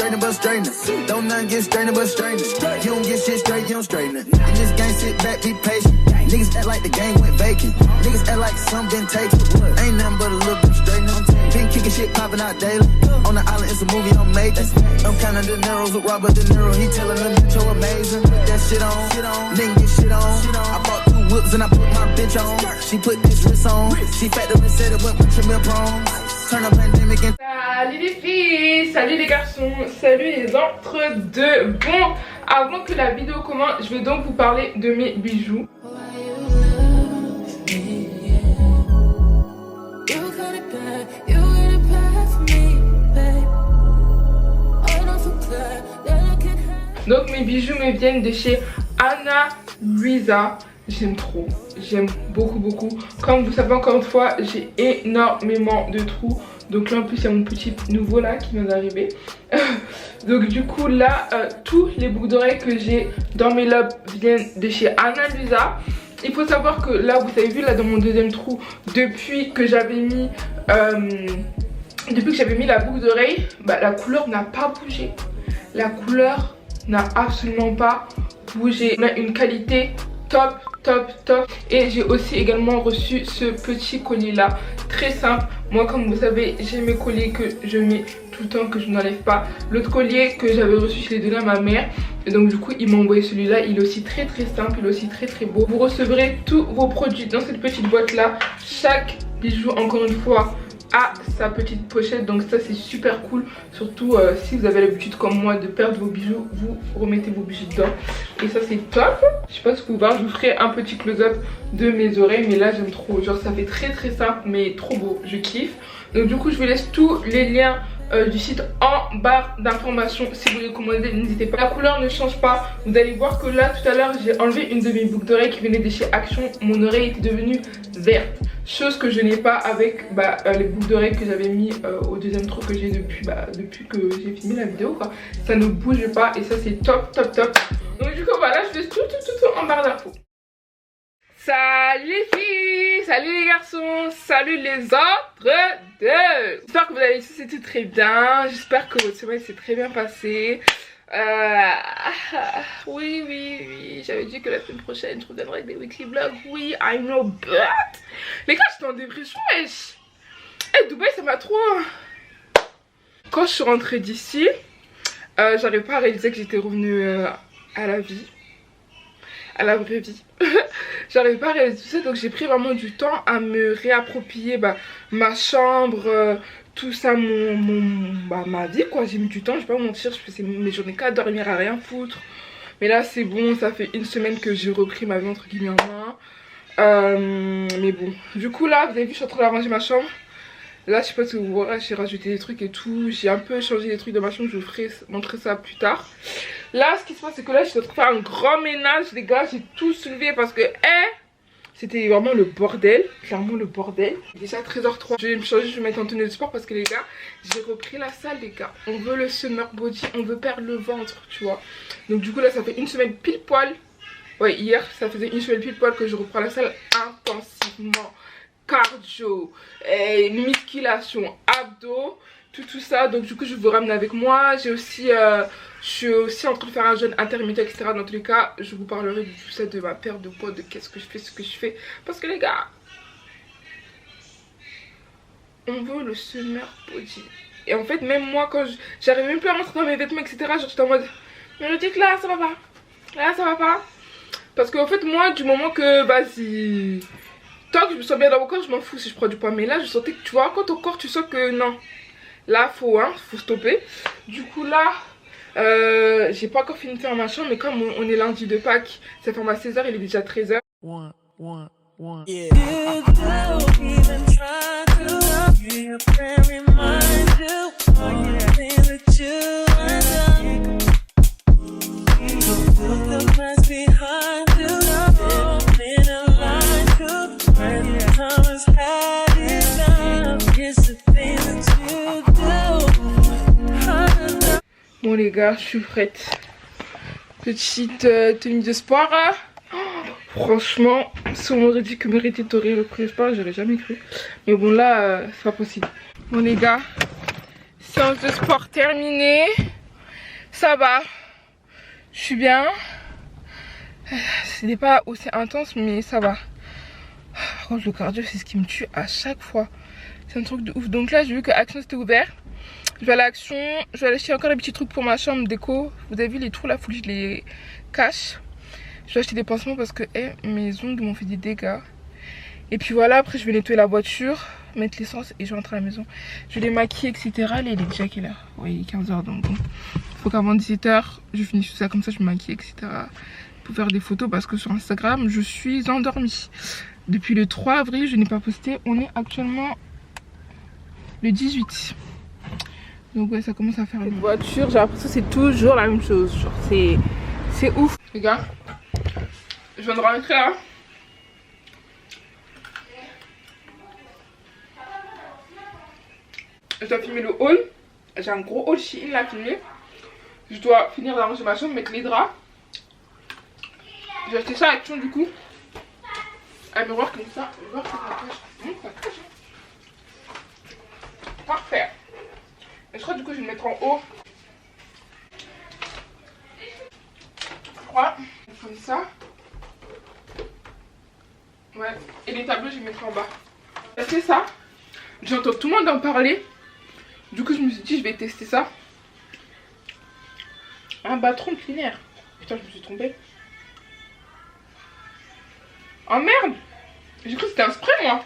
straightener but straightener. Don't nothing get straightener but straightener. You don't get shit straight, you don't straighten it. In this game, sit back, be patient. Niggas act like the game went vacant. Niggas act like something been taken. Ain't nothing but a little bit straightener. Been kicking shit popping out daily. On the island, it's a movie I'm making. I'm counting De Niro's with Robert De Niro. He telling them that you're amazing. Put that shit on. Nigga get shit on. I bought 2 whips and I put my bitch on. She put this wrist on. She factored and said it went with your milk prom. Turn up pandemic and... Salut les filles, salut les garçons, salut les entre-deux. Bon, avant que la vidéo commence, je vais donc vous parler de mes bijoux. Donc mes bijoux me viennent de chez Ana Luisa. J'aime trop, j'aime beaucoup. Comme vous savez, encore une fois, j'ai énormément de trous. Donc là en plus il y a mon petit nouveau là qui vient d'arriver. Donc du coup là tous les boucles d'oreilles que j'ai dans mes lobes viennent de chez Ana Luisa. Il faut savoir que là vous avez vu là dans mon deuxième trou, depuis que j'avais mis la boucle d'oreille, bah, la couleur n'a pas bougé. La couleur n'a absolument pas bougé. On a une qualité top. Et j'ai aussi également reçu ce petit collier là, très simple. Moi comme vous savez, j'ai mes colliers que je mets tout le temps, que je n'enlève pas. L'autre collier que j'avais reçu, je l'ai donné à ma mère. Et donc du coup il m'a envoyé celui-là. Il est aussi très simple, il est aussi très beau. Vous recevrez tous vos produits dans cette petite boîte là. Chaque bijou, encore une fois, a sa petite pochette, donc ça c'est super cool. Surtout si vous avez l'habitude comme moi de perdre vos bijoux, vous remettez vos bijoux dedans et ça c'est top. Je sais pas ce que vous voyez, je vous ferai un petit close-up de mes oreilles, mais là j'aime trop, genre ça fait très simple mais trop beau, je kiffe. Donc du coup je vous laisse tous les liens du site en barre d'informations. Si vous voulez commander, n'hésitez pas. La couleur ne change pas. Vous allez voir que là tout à l'heure j'ai enlevé une de mes boucles d'oreilles qui venait de chez Action. Mon oreille était devenue verte, chose que je n'ai pas avec les boucles d'oreilles que j'avais mis au deuxième trou que j'ai depuis que j'ai filmé la vidéo quoi. Ça ne bouge pas et ça c'est top. Donc du coup voilà, je laisse tout en barre d'infos. Salut les filles, salut les garçons, salut les autres deux. J'espère que vous avez tous été très bien, j'espère que votre semaine s'est très bien passée. Oui, j'avais dit que la semaine prochaine je reviendrai avec des weekly vlogs. Oui, I know, but les gars, j'étais en dépression, wesh. Dubaï ça m'a trop... Quand je suis rentrée d'ici, j'arrivais pas à réaliser que j'étais revenue à la vie, à la vraie vie. J'arrivais pas à réaliser tout ça, donc j'ai pris vraiment du temps à me réapproprier ma chambre, tout ça, ma vie quoi. J'ai mis du temps, je vais pas vous mentir, je faisais mes journées qu'à dormir, à rien foutre. Mais là c'est bon, ça fait une semaine que j'ai repris ma vie entre guillemets en main. Mais bon, du coup là vous avez vu, je suis en train d'arranger ma chambre. Là je sais pas si vous voyez, j'ai rajouté des trucs et tout. J'ai un peu changé des trucs de ma chambre, je vous ferai montrer ça plus tard. Là ce qui se passe c'est que là je suis en train de faire un grand ménage les gars. J'ai tout soulevé parce que c'était vraiment le bordel, clairement le bordel. Il est déjà 13h03. Je vais me changer, je vais mettre en tenue de sport parce que les gars, j'ai repris la salle les gars. On veut le summer body, on veut perdre le ventre tu vois. Donc du coup là ça fait une semaine pile poil. Ouais, hier ça faisait une semaine pile poil que je reprends la salle intensivement. Cardio, musculation, abdos, tout ça. Donc du coup je vous ramène avec moi. J'ai aussi je suis aussi en train de faire un jeûne intermittent etc. Dans tous les cas je vous parlerai de tout ça, de ma perte de poids, de qu'est-ce que je fais, ce que je fais. Parce que les gars, on veut le summer body. Et en fait même moi quand j'arrive même plus à rentrer dans mes vêtements etc. Genre j'étais en mode mais je dis que là ça va pas, là ça va pas. Parce qu'en fait moi du moment que si... tant que je me sens bien dans mon corps, je m'en fous si je prends du poids. Mais là, je sentais que tu vois, quand ton corps, tu sens que non. Là, faut stopper. Du coup, là, j'ai pas encore fini de faire ma chambre. Mais comme on est lundi de Pâques, ça ferme à 16h, il est déjà 13h. Yeah. Bon les gars, je suis prête. Petite tenue de sport. Franchement, si on m'aurait dit que Mérité t'aurait repris le sport, j'aurais jamais cru. Mais bon là, c'est pas possible. Bon les gars, séance de sport terminée. Ça va. Je suis bien. C'était pas aussi intense, mais ça va. Par contre, le cardio, c'est ce qui me tue à chaque fois. C'est un truc de ouf. Donc là, j'ai vu que Action c'était ouvert. Je vais aller à Action. Je vais aller acheter encore des petits trucs pour ma chambre déco. Vous avez vu les trous là, faut que je les cache. Je vais acheter des pansements parce que mes ongles m'ont fait des dégâts. Et puis voilà, après je vais nettoyer la voiture, mettre l'essence et je rentre à la maison. Je vais les maquiller, etc. Là, il est déjà quelle heure? Oui, il est 15h donc bon. Il faut qu'avant 17h, je finisse tout ça, comme ça je me maquille, etc. Pour faire des photos parce que sur Instagram, je suis endormie. Depuis le 3 avril, je n'ai pas posté. On est actuellement le 18. Donc ouais, ça commence à faire une voiture. J'ai l'impression que c'est toujours la même chose. Genre c'est ouf. Les gars, je viens de rentrer là. Je dois filmer le hall. J'ai un gros hall Shein là à filmer. Je dois finir d'arranger ma chambre, mettre les draps. J'ai acheté ça à Action du coup. Un miroir comme ça. Un miroir comme ça cache. Parfait. Et je crois du coup je vais le mettre en haut. Je crois. Comme ça. Ouais. Et les tableaux je vais les mettre en bas. C'est ça. J'entends tout le monde en parler. Du coup je me suis dit je vais tester ça. Un batron de clean air. Putain je me suis trompée. Oh merde. J'ai cru que c'était un spray moi.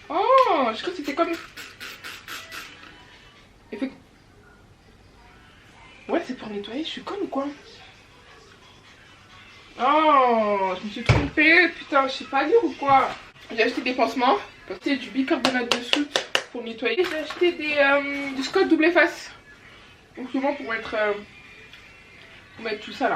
Oh j'ai cru que c'était comme... Ouais c'est pour nettoyer, je suis conne ou quoi? Oh je me suis trompée. Putain je sais pas lire ou quoi? J'ai acheté des pansements. J'ai acheté du bicarbonate de soude pour nettoyer. J'ai acheté du Scott double efface. Donc souvent pour mettre tout ça là.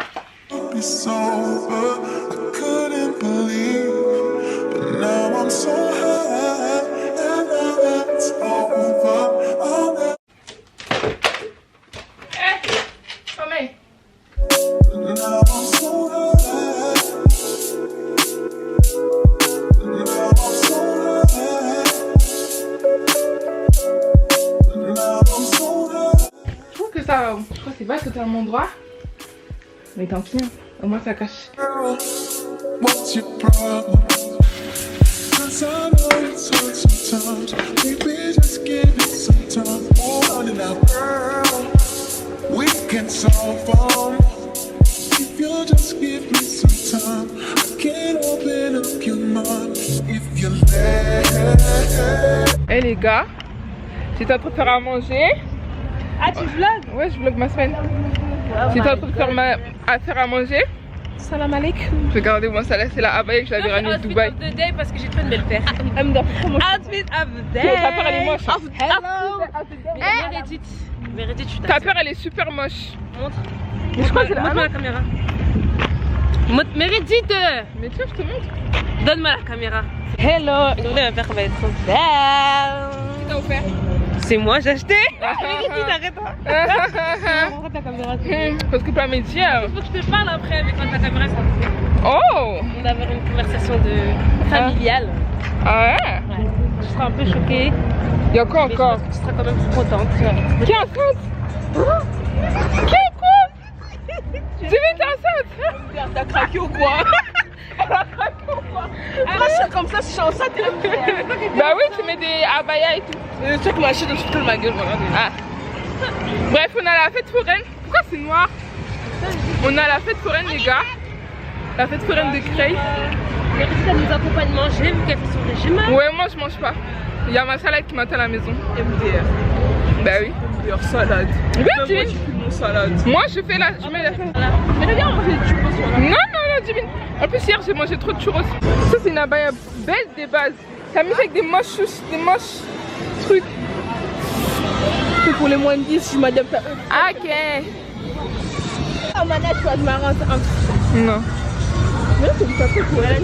Je crois que c'est pas totalement droit. Mais tant pis, hein. Au moins ça cache. Eh les gars, j'étais en train de faire à manger. Ah tu vlogs? Ouais je vlog ma semaine. J'étais en train de faire à manger. Salam alaikum. Regardez moi ça là c'est la abaya que j'avais ramenée de Dubaï. Outfit of the day parce que j'ai trop une belle paire. Outfit of the day. Ta peur elle est moche. Hello. Meredith, ta peur elle est super moche. Montre. Mais je crois que c'est montre-moi la caméra. Meredith. Mais tiens je te montre. Donne-moi la caméra. Hello. Regardez ma paire va être trop belle. Qui t'a offert? C'est moi j'ai acheté. Meredith arrête. Montre ta caméra. Parce que pas mes tiens. Il faut que je te parle après avec quand ta caméra sera coupée. Oh. On va avoir une conversation familiale. Ah ouais? Ouais. Je serai un peu choquée. Il y a quoi encore? Tu seras quand même contente. Qui est enceinte? Qui est quoi? J'ai vu t'es enceinte. T'as craqué ou quoi? Elle a craqué ou quoi? Elle comme ça, si je suis enceinte, bah oui, tu mets des abayas et tout. Tu sais que ma chaîne, je ma gueule, voilà. Ah. Bref, on a la fête foraine. Pourquoi c'est noir? On a la fête foraine, les gars. La fête foraine de Creil. Meredith, elle nous accompagne manger, vu qu'elle fait son régime. Ouais, moi je mange pas. Il y a ma salade qui m'attend à la maison. MDR. Bah oui. MDR salade. Oui, tu moi, mon salade. Moi, je fais la. Je mets la salade. Mais regarde, on mange des churros sur la. Non, Jimmy. En plus, hier, j'ai mangé trop de churros. Ça, c'est une abaya belle des bases. Ça mis avec des moches trucs. C'est pour les moins de 10, je m'adapte à eux. Ah, ok. Ah, manette, tu vas te marrer un. Non. Mais là, c'est du papier pour elle.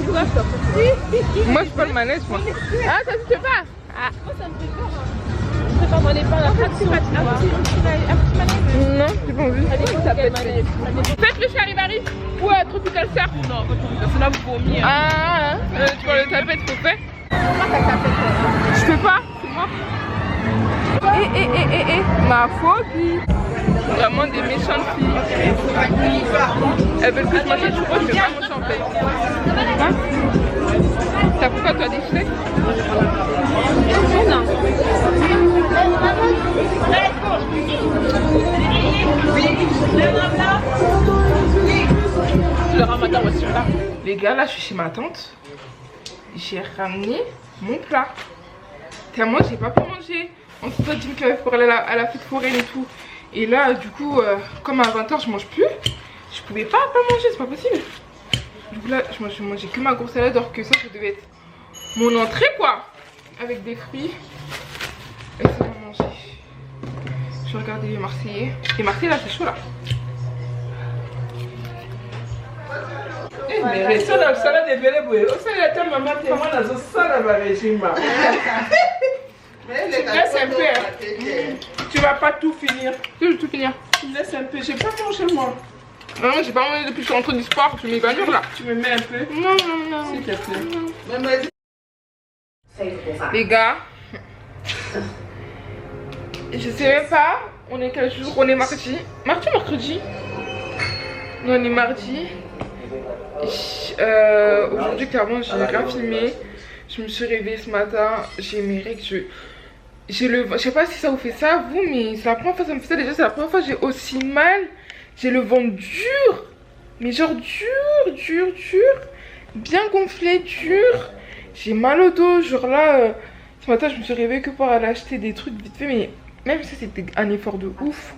Moi, je pas le manège, moi. Ah, ça se fait pas. Ah, moi, ça me fait peur. Je préfère m'en pas la fraction. Non, j'ai pas envie. Faites le charivari ou à Tropical Surf. Non, pas Tropical Surf, là vous vomir. Ah, tu vois le tapette, faut faire. Je fais pas, c'est mort. Ma phobie. Vraiment, vraiment des méchantes filles. Elles veulent plus manger du rose, je vais pas manger en fait. Hein? T'as pris quoi toi, des fruits? Non. Le ramadan aussi là. Les gars, là je suis chez ma tante. J'ai ramené mon plat. Tellement j'ai pas pu manger. On se dit que pour aller à la fête foraine et tout. Et là du coup comme à 20 h je mange plus. Je pouvais pas manger, c'est pas possible. Du coup là je mangeais que ma grosse salade alors que ça devait être mon entrée quoi. Avec des fruits. Et ça va manger. Je vais regarder les Marseillais. Les Marseillais là c'est chaud là. Mais ça la salade est belle boue. Au sein de ta maman tellement dans ce salade va régime. Laisse un peu. Tu vas pas tout finir. Je vais tout finir. Laisse un peu. J'ai pas mangé moi. Non, j'ai pas mangé depuis que je suis rentrée du sport. Je m'évanouir là. Tu me mets un peu. Non, non, non. S'il te plaît. Les gars, je sais même pas. On est quel jour? On est mardi. Mardi ou mercredi? Non, on est mardi. Aujourd'hui clairement j'ai rien filmé. Je me suis réveillée ce matin, j'ai mes règles, je sais pas si ça vous fait ça vous, mais c'est la première fois que ça me fait ça. Déjà c'est la première fois que j'ai aussi mal. J'ai le ventre dur, mais genre dur, bien gonflé, dur. J'ai mal au dos, genre là ce matin je me suis réveillée que pour aller acheter des trucs vite fait, mais même si c'était un effort de ouf.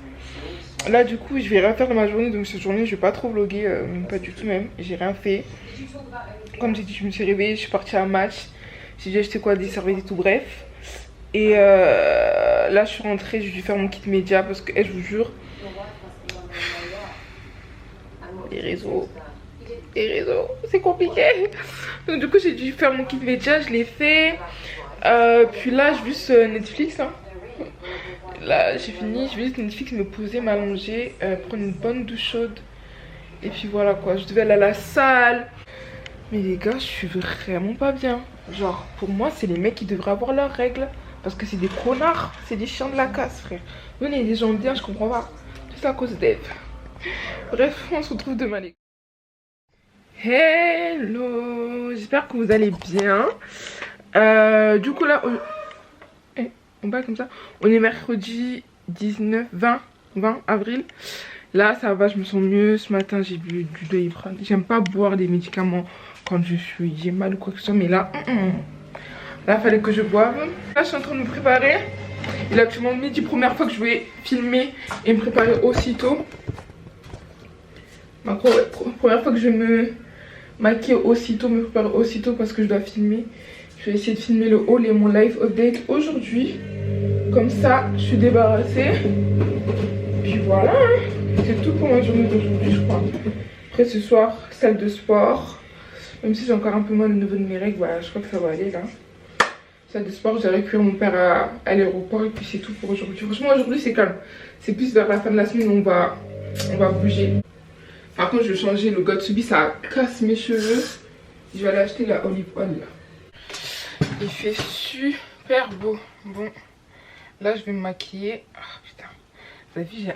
Là du coup je vais rien faire de ma journée, donc cette journée je vais pas trop vlogger, même pas du tout même, j'ai rien fait. Comme j'ai dit je me suis réveillée, je suis partie à un match, j'ai dû acheter quoi, des serviettes et tout bref. Et là je suis rentrée, j'ai dû faire mon kit média parce que je vous jure, les réseaux c'est compliqué. Donc du coup j'ai dû faire mon kit média, je l'ai fait. Puis là je juste Netflix hein. Là j'ai fini, je vais juste Netflix me poser, m'allonger, prendre une bonne douche chaude. Et puis voilà quoi, je devais aller à la salle. Mais les gars, je suis vraiment pas bien. Genre pour moi c'est les mecs qui devraient avoir leurs règles. Parce que c'est des connards, c'est des chiens de la casse frère. Nous on est des gens bien, je comprends pas. C'est à cause d'Eve. Bref, on se retrouve demain les gars. Hello, j'espère que vous allez bien. Du coup là... on va comme ça. On est mercredi 20 avril. Là ça va, je me sens mieux. Ce matin j'ai bu du Doliprane. J'aime pas boire des médicaments quand j'ai mal ou quoi que ce soit. Mais là, là fallait que je boive. Là je suis en train de me préparer. Il est actuellement midi, première fois que je vais filmer et me préparer aussitôt. Première fois que je vais me maquiller aussitôt, me préparer aussitôt parce que je dois filmer. Je vais essayer de filmer le haul et mon live update aujourd'hui. Comme ça, je suis débarrassée. Puis voilà, hein. C'est tout pour ma journée d'aujourd'hui, je crois. Après ce soir, salle de sport. Même si j'ai encore un peu mal au niveau de mes règles, bah, je crois que ça va aller là. Salle de sport, j'ai récupéré mon père à l'aéroport et puis c'est tout pour aujourd'hui. Franchement, aujourd'hui c'est calme. C'est plus vers la fin de la semaine où on va bouger. Par contre, je vais changer le Got2b, ça casse mes cheveux. Je vais aller acheter la olive oil là. Il fait super beau. Bon, là je vais me maquiller. Ah putain, vous avez vu, j'ai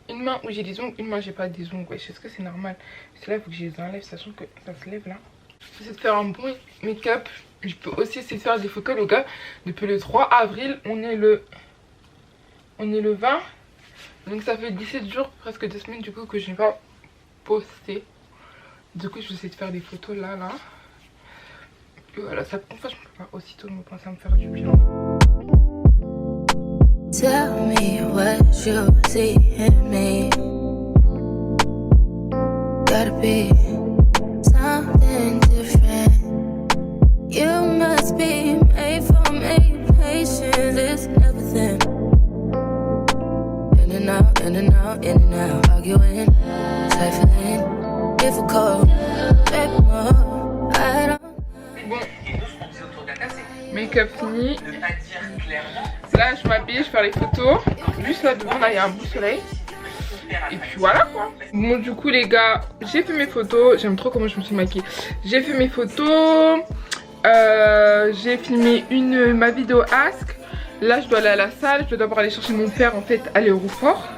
une main où j'ai des ongles, une main j'ai pas des ongles. Ouais, est-ce que c'est normal? Parce que là il faut que je les enlève, sachant que ça se lève là. Je vais essayer de faire un bon make-up. Je peux aussi essayer de faire des photos les gars. Depuis le 3 avril, on est le 20. Donc ça fait 17 jours, presque 2 semaines du coup que je n'ai pas posté. Du coup je vais essayer de faire des photos là. Et voilà, ça enfin, je peux pas aussitôt me penser à me faire du bien. Tell me what you see in me. Gotta be something different. You must be made for me. Patience is everything. In and out, in and out, in and out. Arguing, trifling, difficult. Baby, more, I don't. Bon, make-up fini. Là je m'habille, je vais faire les photos. Juste là devant là il y a un beau soleil. Et puis voilà quoi. Bon du coup les gars, j'ai fait mes photos. J'aime trop comment je me suis maquillée. J'ai fait mes photos. J'ai filmé ma vidéo Ask. Là je dois aller à la salle. Je dois d'abord aller chercher mon père en fait à l'aéroport.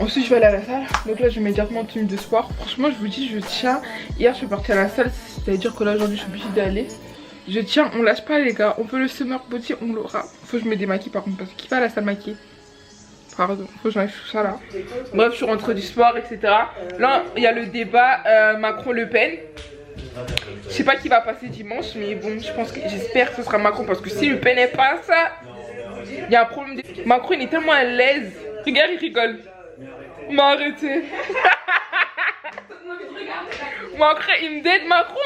Ensuite je vais aller à la salle. Donc là je mets directement en tenue de sport. Franchement je vous dis je tiens. Hier je suis partie à la salle. C'est à dire que là aujourd'hui je suis obligée d'aller. Je tiens, on lâche pas les gars. On peut le summer body, on l'aura. Faut que je me démaquille par contre parce qu'il va à la salle maquillée. Pardon, faut que j'enlève tout ça là. Bref je suis rentrée du sport etc. Là il y a le débat Macron-Le Pen. Je sais pas qui va passer dimanche, mais bon, je pense que j'espère que ce sera Macron parce que si Le Pen passe, il y a un problème. Macron il est tellement à l'aise. Regarde, il rigole. M'a arrêté. Macron, il me date Macron.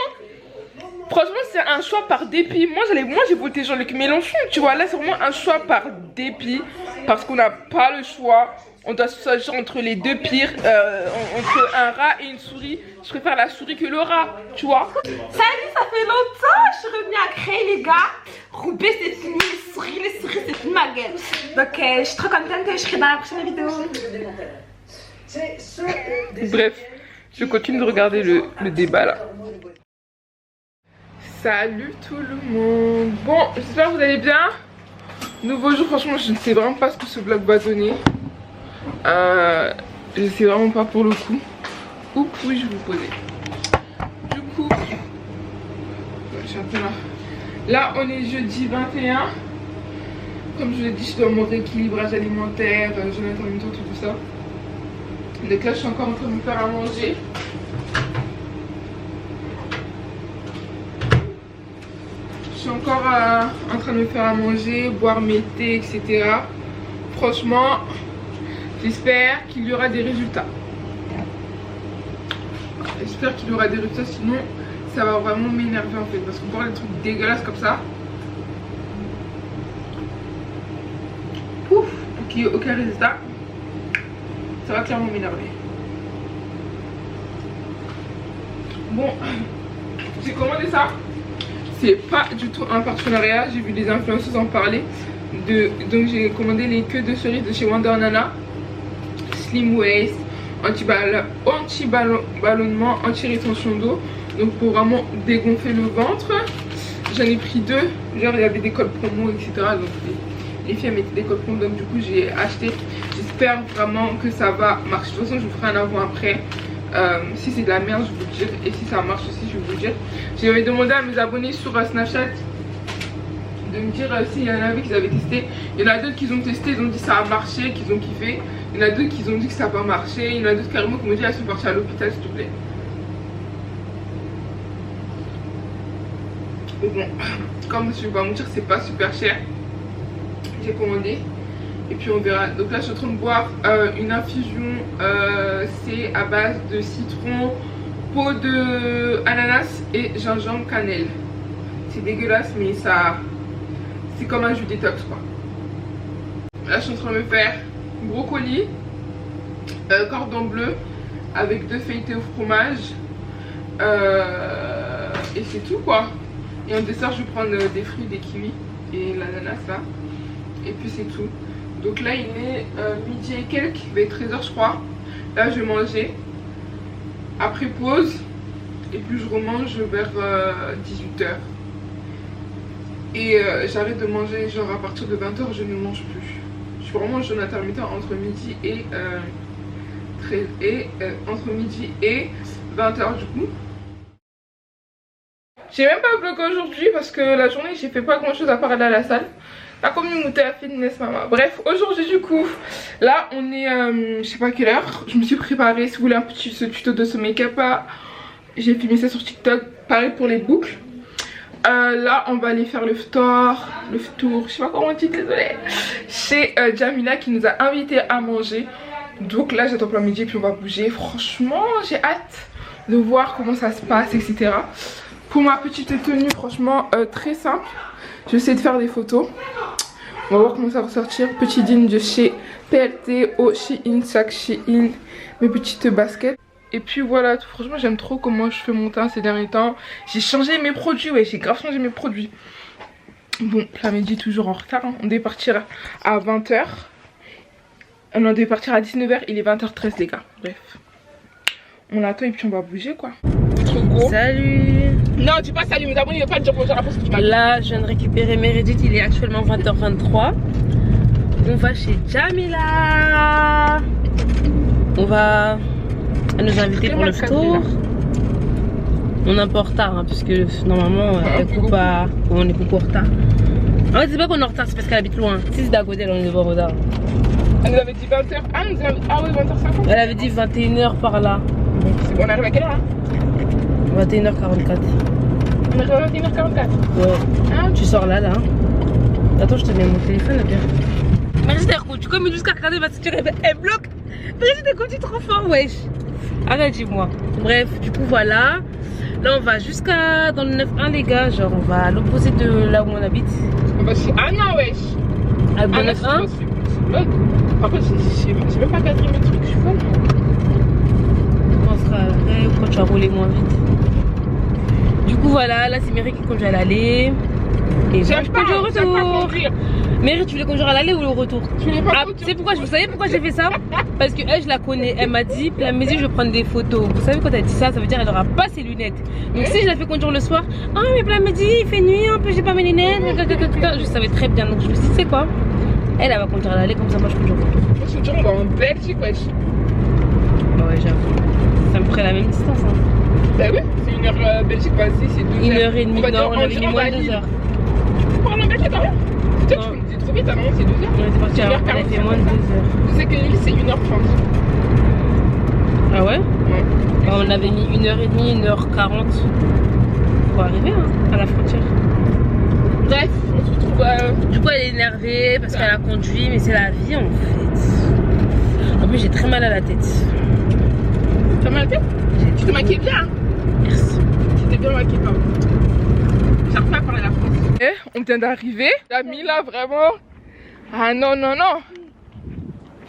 Franchement, c'est un choix par dépit. Moi j'ai voté Jean-Luc Mélenchon, tu vois. Là, c'est vraiment un choix par dépit parce qu'on n'a pas le choix. On doit choisir entre les deux pires, entre un rat et une souris. Je préfère la souris que le rat, tu vois. Salut, ça fait longtemps, je suis revenue à Créteil les gars. Roubaix c'est fini, les souris c'est fini ma gueule. Donc je suis trop contente, je serai dans la prochaine vidéo. Bref, je continue de regarder le débat là. Salut tout le monde. Bon, j'espère que vous allez bien. Nouveau jour, franchement je ne sais vraiment pas ce que ce vlog va donner. Je sais vraiment pas pour le coup. Où puis-je vous poser? Du coup, je suis un peu là. Là on est jeudi 21. Comme je l'ai dit, je suis dans mon rééquilibrage alimentaire, jeûne intermittent, tout ça. Donc là je suis encore en train de me faire à manger. Je suis encore en train de me faire à manger, boire mes thés, etc. Franchement, j'espère qu'il y aura des résultats. J'espère qu'il y aura des résultats, sinon ça va vraiment m'énerver en fait. Parce qu'on parle des trucs dégueulasses comme ça. Pouf, pour qu'il n'y ait aucun résultat. Ça va clairement m'énerver. Bon, j'ai commandé ça. C'est pas du tout un partenariat. J'ai vu des influenceuses en parler. Donc j'ai commandé les queues de cerise de chez Wonder Nana. Slim waist, anti-ballonnement, anti-rétention d'eau. Donc pour vraiment dégonfler le ventre. J'en ai pris deux. Genre il y avait des codes promo etc. Donc les filles mettaient des codes promo. Donc du coup j'ai acheté. J'espère vraiment que ça va marcher. De toute façon je vous ferai un avant après. Si c'est de la merde je vais vous dire. Et si ça marche aussi je vais vous dire. J'avais demandé à mes abonnés sur Snapchat de me dire s'il y en avait qui avaient testé. Il y en a d'autres qui ont testé, ils ont dit que ça a marché, qu'ils ont kiffé. Il y en a d'autres qui ont dit que ça n'a pas marché. Il y en a d'autres carrément qui m'ont dit elles sont parties à l'hôpital s'il te plaît. Bon, comme je vais pas vous dire c'est pas super cher. J'ai commandé. Et puis on verra. Donc là je suis en train de boire une infusion. C'est à base de citron, peau de ananas et gingembre cannelle. C'est dégueulasse mais ça... C'est comme un jus détox quoi. Là je suis en train de me faire brocoli, cordon bleu avec 2 feuilletés au fromage. Et c'est tout quoi. Et en dessert je vais prendre des fruits, des kiwis et l'ananas là. Et puis c'est tout. Donc là il est midi et quelques, il va être 13h je crois. Là je vais manger. Après pause. Et puis je remange vers 18h. Et j'arrête de manger genre à partir de 20h je ne mange plus. Je suis vraiment en jeûne intermittent entre midi et, entre midi et 20h du coup. J'ai même pas vlog aujourd'hui parce que la journée j'ai fait pas grand chose à part aller à la salle. La communauté à fitness maman. Bref aujourd'hui du coup là on est je sais pas quelle heure. Je me suis préparée. Si vous voulez un petit tuto de ce make-up là, j'ai filmé ça sur TikTok. Pareil pour les boucles. Là on va aller faire le tour, je sais pas comment on dit, désolé. Chez Jamila qui nous a invités à manger. Donc là j'attends plein midi puis on va bouger. Franchement j'ai hâte de voir comment ça se passe etc. Pour ma petite tenue franchement très simple. J'essaie de faire des photos. On va voir comment ça va ressortir. Petit jean de chez PLT au Shein, sac Shein. Mes petites baskets. Et puis voilà, franchement j'aime trop comment je fais mon teint ces derniers temps. J'ai changé mes produits, ouais j'ai grave changé mes produits. Bon, la midi toujours en retard, hein. On devait partir à 20h. On devait partir à 19h, il est 20h13 les gars. Bref. On attend et puis on va bouger quoi. Trop gros. Salut. Non, dis pas salut, mes abonnés, il va pas dire bonjour après ce que tu m'as dit. Là je viens de récupérer mes Reddit, il est actuellement 20h23. On va chez Jamila. Elle nous a invités pour le tour. On est un peu en retard hein, puisque normalement elle coupe à... on est beaucoup en retard. En fait c'est pas qu'on est en retard, c'est parce qu'elle habite loin. Si c'est d'à côté, on est devant en retard. Elle nous avait dit 20h. Ah, oui, 20h50. Elle avait dit 21h par là. C'est bon, on arrive à quelle heure hein 21h44. On arrive à 21h44. Ouais. Ah, tu sors là. Attends, je te mets mon téléphone là bien. Brigitte elle continue comme jusqu'à regarder ma ceinture, elle bloque. Brigitte elle continue trop fort, wesh. Arrête, dis-moi. Bref, du coup voilà. Là on va jusqu'à dans le 9-1 les gars, genre on va à l'opposé de là où on habite. on va chez Anna, wesh. À le Anna, 9-1. Après, j'ai même pas cadré mes trucs, je suis folle. On sera après quand tu vas rouler moins vite. Du coup voilà, là c'est Mary qui conduit à l'aller. Et moi je conduis au retour. Mary, tu voulais conduire à l'aller ou au retour? Tu voulais pas tu sais pourquoi, vous savez pourquoi j'ai fait ça? Parce que elle, je la connais, elle m'a dit, la maison je vais prendre des photos. Vous savez quand elle dit ça, ça veut dire qu'elle aura pas ses lunettes. Donc si je la fais conduire le soir, ah mais la midi il fait nuit un peu, j'ai pas mes lunettes. Je savais très bien, donc je me suis dit, tu sais quoi? Elle va conduire à l'aller, comme ça moi je conduis au retour. Moi je me dis, on va en Belgique, wesh. Bah ouais, j'avoue. Ça me ferait la même distance. Hein. Bah oui, c'est 1h Belgique, vas-y, c'est 2h. 1h30, non, on avait mis moins de 2h. Tu peux parler en Belgique, hein? Putain, tu me dis trop vite, hein, non, c'est 2h. On était parti à elle fait moins de 2h. Tu sais que l'île c'est 1h30. Ah ouais? Ouais. Bah, on avait mis 1h30, 1h40 pour arriver hein, à la frontière. Bref, on se retrouve Du coup elle est énervée parce qu'elle a conduit, mais c'est la vie en fait. En plus j'ai très mal à la tête. T'as mal à la tête? Tu te maquilles bien hein? Merci. Tu t'es bien maquillée pardon. J'arrive pas à parler la France. On vient d'arriver. La Mila vraiment. Ah non non non.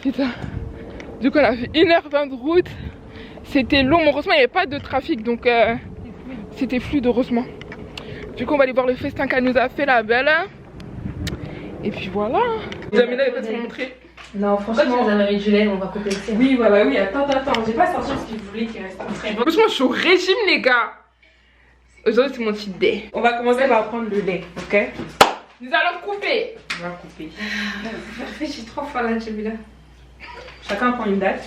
Putain. Du coup on a fait 1h20 de route. C'était long, mais heureusement il n'y avait pas de trafic donc c'était fluide heureusement. Du coup on va aller voir le festin qu'elle nous a fait la belle. Et puis voilà. Jamila elle peut te montrer. Non franchement vous avez mis du lait, on va couper le tien. Oui, voilà, oui, attends, j'ai pas sorti parce qu'il voulait qu'il reste très bon. Franchement je suis au régime les gars. Aujourd'hui c'est mon petit dé. On va commencer par prendre le lait, ok? Nous allons couper. On va couper. C'est parfait, j'ai 3 fois là, Jamila. Chacun prend une date.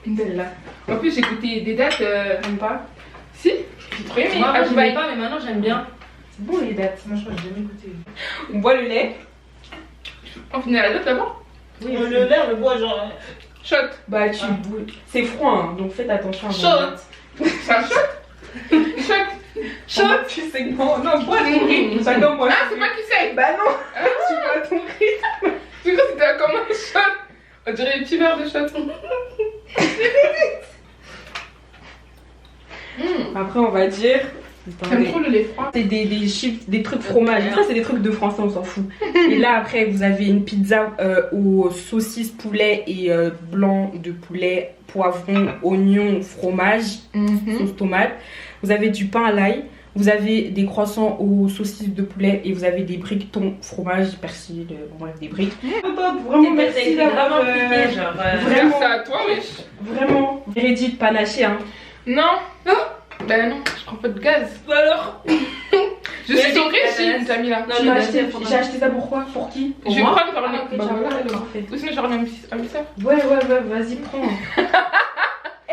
Une belle là. En plus j'ai goûté des dates. J'aime pas. Si, j'ai trop aimé. Moi Ah, je j'aime pas, mais maintenant j'aime bien. C'est bon les dates. Moi je crois que j'ai jamais goûté. On boit le lait. On finit à la date d'abord. Oui, Le lait, on le boit genre. Shot. Bah tu bois. C'est froid, hein, donc faites attention. à vos Shot. dates. C'est un shot. Shot. Shot, tu sais que non, bois ton rythme. Chacun boit. Ah c'est pas qui c'est. Bah non. Ah tu vois ton rythme. Tu crois que c'était comme un shot. On dirait des petits verres de shot. Après on va dire. J'aime trop le lait froid. C'est des chips, des trucs fromage. Après c'est des trucs de français, on s'en fout. Et là après vous avez une pizza aux saucisses poulet et blanc de poulet, poivron, oignon, fromage, sauce tomate. Vous avez du pain à l'ail. Vous avez des croissants aux saucisses de poulet et vous avez des briques thon, fromage, persil, bref des briques. Vraiment merci d'avoir piqué, genre. Vraiment. C'est à toi wesh. Vraiment. Meredith panaché hein. Non. Ben non, je prends pas de gaz. Alors je suis au régime, Jamila. Non, j'ai acheté ça pour quoi? Pour qui? Je vais prendre par Ah, ok, bah, voilà, parfait. ou sinon j'aurais un mixeur. Ouais, vas-y, prends.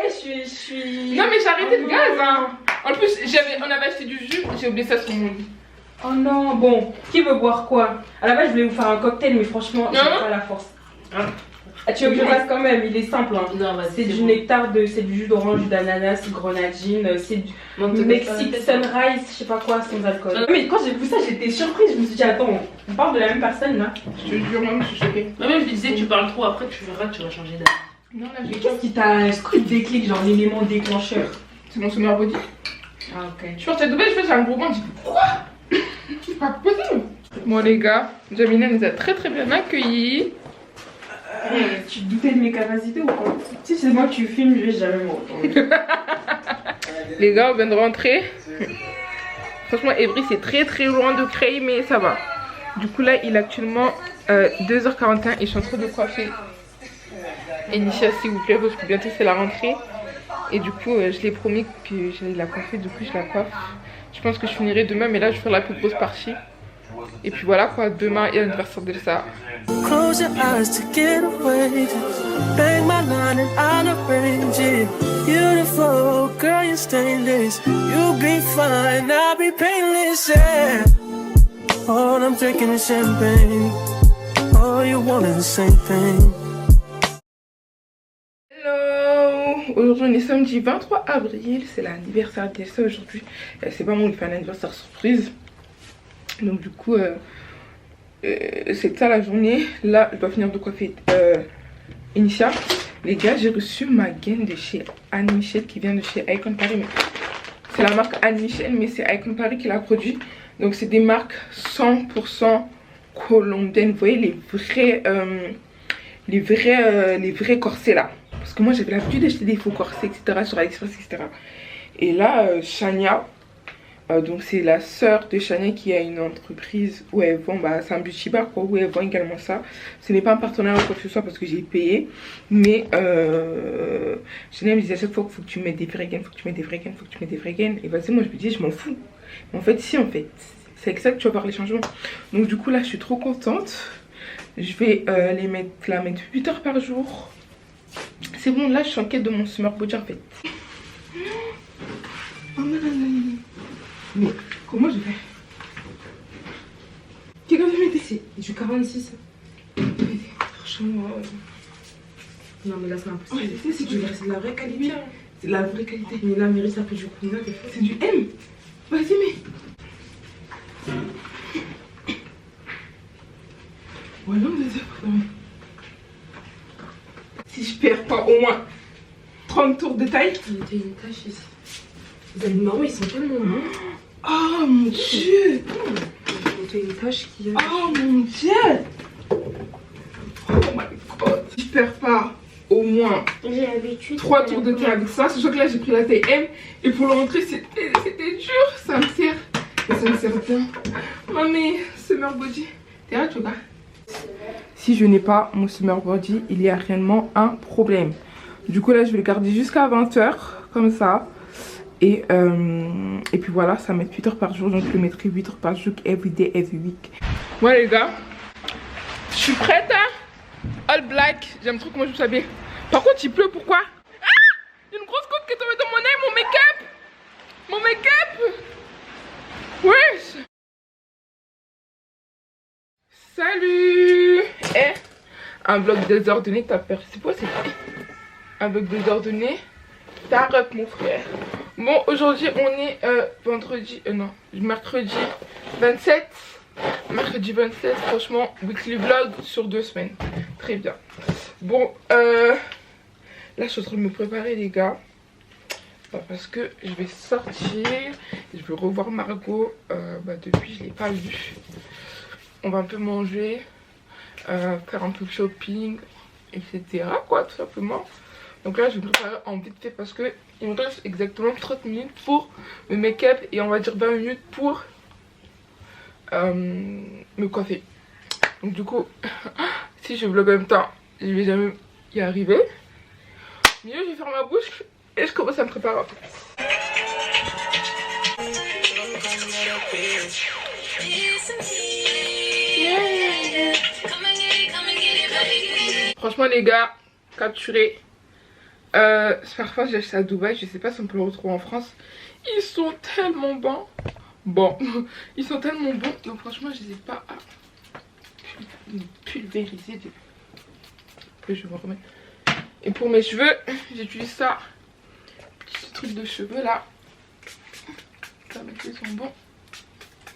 Je suis. Non, mais j'ai arrêté le gaz, hein. En plus, on avait acheté du jus, j'ai oublié ça sur mon lit. Oh non, bon, qui veut boire quoi? À la base, je voulais vous faire un cocktail, mais franchement, j'ai pas la force. Ah, tu veux que je fasse quand même? Il est simple, hein. C'est du nectar, c'est du jus d'orange, d'ananas, grenadine, c'est du Mexique Sunrise, je sais pas quoi, sans alcool. Non, mais quand j'ai vu ça, j'étais surprise. Je me suis dit, attends, on parle de la même personne là? Je te jure, même, je suis choquée. Moi-même, je disais, tu parles trop, après tu verras, tu vas changer d'avis. Non, là, Mais j'ai qu'est-ce qui t'a. Est-ce que tu déclic, genre l'élément déclencheur? C'est mon summer body. Ah, ok. Je suis partie à Dubaï, je fais un gros bain, je dis quoi? C'est pas possible. Bon, les gars, Jamila nous a très très bien accueillis. Tu te doutais de mes capacités ou quoi? Si c'est moi que tu filmes, je vais jamais me retourner. Les gars, on vient de rentrer. Franchement, Evry, c'est très très loin de Creil, mais ça va. Du coup, là, il est actuellement 2h41 et je suis en train de coiffer Enisha, s'il vous plaît, parce que bientôt c'est la rentrée. Et du coup, je l'ai promis que j'allais la coiffer, du coup, je la coiffe. Je pense que je finirai demain, mais là, je vais faire la plus grosse partie. Et puis voilà quoi, demain, il y a l'anniversaire d'Elsa. Close your eyes to get away. Bang my line and I fine, I'll be painless, yeah. Oh, I'm drinking the champagne. Oh, you wanted the same thing. Hello. Aujourd'hui on est samedi 23 avril, c'est l'anniversaire d'Elsa aujourd'hui. C'est pas moi qui fais un anniversaire surprise. Donc du coup, c'est ça la journée. Là, je dois finir de coiffer Initia. Les gars, j'ai reçu ma gaine de chez Anne Michel qui vient de chez Icon Paris. C'est la marque Anne Michel, mais c'est Icon Paris qui l'a produit. Donc c'est des marques 100% colombiennes. Vous voyez les vrais corsets là. Parce que moi j'avais l'habitude d'acheter des faux corsets, etc. sur AliExpress, etc. Et là, Shania, donc c'est la sœur de Shania qui a une entreprise où elle vend, c'est un beauty bar quoi, où elle vend également ça. Ce n'est pas un partenaire ou quoi que ce soit parce que j'ai payé. Mais Shania me disait à chaque fois qu'il faut que tu mettes des vraies gaines, faut que tu mettes des vraies gaines, faut que tu mettes des vraies gaines. Et vas-y, moi je me dis je m'en fous. Mais en fait si, en fait c'est avec ça que tu vas voir les changements. Donc du coup là je suis trop contente. Je vais la mettre 8 heures par jour. C'est bon, là je suis en quête de mon summer body en fait. Oh non, non, non. Mais comment je fais? Quelqu'un veut m'aider? C'est du 46. Franchement. Non, mais là, c'est impossible. Oh, c'est de la vraie qualité. C'est de la vraie qualité. Mais là, Mary, ça fait du combien? C'est du M. Vas-y, mais. Voilà, si je perds pas au moins 30 tours de taille. Il y a une tache ici. Vous allez marrons, ils sont tellement longs. Oh mon dieu. Il y a une tache qui a. Oh mon dieu. Oh my god. Si je perds pas au moins 3 tours de taille avec ça, sachant que là j'ai pris la taille M et pour le rentrer c'était dur. Ça me sert. Et ça me sert bien. Mamie, summer body. T'es là, tu vois? Si je n'ai pas mon summer body, il y a réellement un problème. Du coup là je vais le garder jusqu'à 20 h comme ça. Et puis voilà, ça met 8 heures par jour. Donc je le mettrai 8 heures par jour, every day, every week. Ouais les gars, je suis prête hein. All black, j'aime trop comment je me suis habillée. Par contre il pleut, pourquoi? Ah, une grosse goutte qui est tombée dans mon nez, mon make-up. Mon make-up. Wesh. Salut. Un vlog désordonné, t'as peur. C'est quoi, c'est un vlog désordonné? T'as rep mon frère. Bon, aujourd'hui on est mercredi 27. Mercredi 27, franchement, weekly vlog sur 2 semaines. Très bien. Bon, là je suis en train de me préparer les gars. Parce que je vais sortir. Je vais revoir Margot. Depuis je l'ai pas vue. On va un peu manger. Faire un peu de shopping. Etc. quoi, tout simplement. Donc là je vais me préparer en vite fait parce que il me reste exactement 30 minutes pour me make-up et on va dire 20 minutes pour me coiffer. Donc du coup si je vlog en même temps je vais jamais y arriver. Mieux je vais faire ma bouche et je commence à me préparer en fait. Franchement les gars, capturé. Parfois j'ai acheté à Dubaï, je sais pas si on peut le retrouver en France. Ils sont tellement bons. Ils sont tellement bons. Donc franchement j'hésite pas à pulvériser. Après je vais me remettre. Et pour mes cheveux, j'utilise ça. Petit truc de cheveux là. Ça met qu'ils sont bons.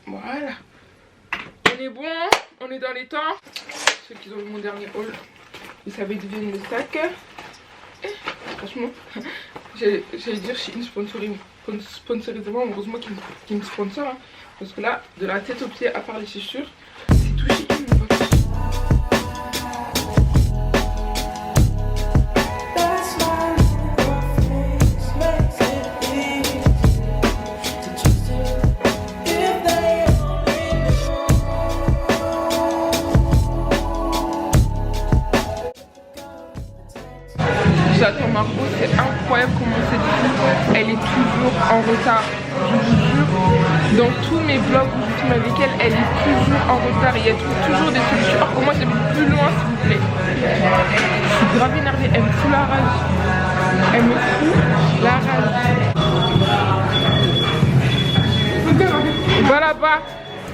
Voilà. On est bon, on est dans les temps. Ceux qui ont vu mon dernier haul, vous savez d'où vient le sac. Franchement, j'allais dire chez une sponsorisation, heureusement qu'il me sponsor hein, parce que là, de la tête aux pieds, à part les chaussures, c'est tout chez une. J'attends Margot, c'est incroyable comment c'est dit. Elle est toujours en retard, je vous jure. Dans tous mes vlogs où je filme avec elle, elle est toujours en retard. Il y a toujours des solutions. Alors que moi j'habite plus loin s'il vous plaît. Je suis grave énervée, elle me fout la rage. Elle me fout la rage. Va là-bas.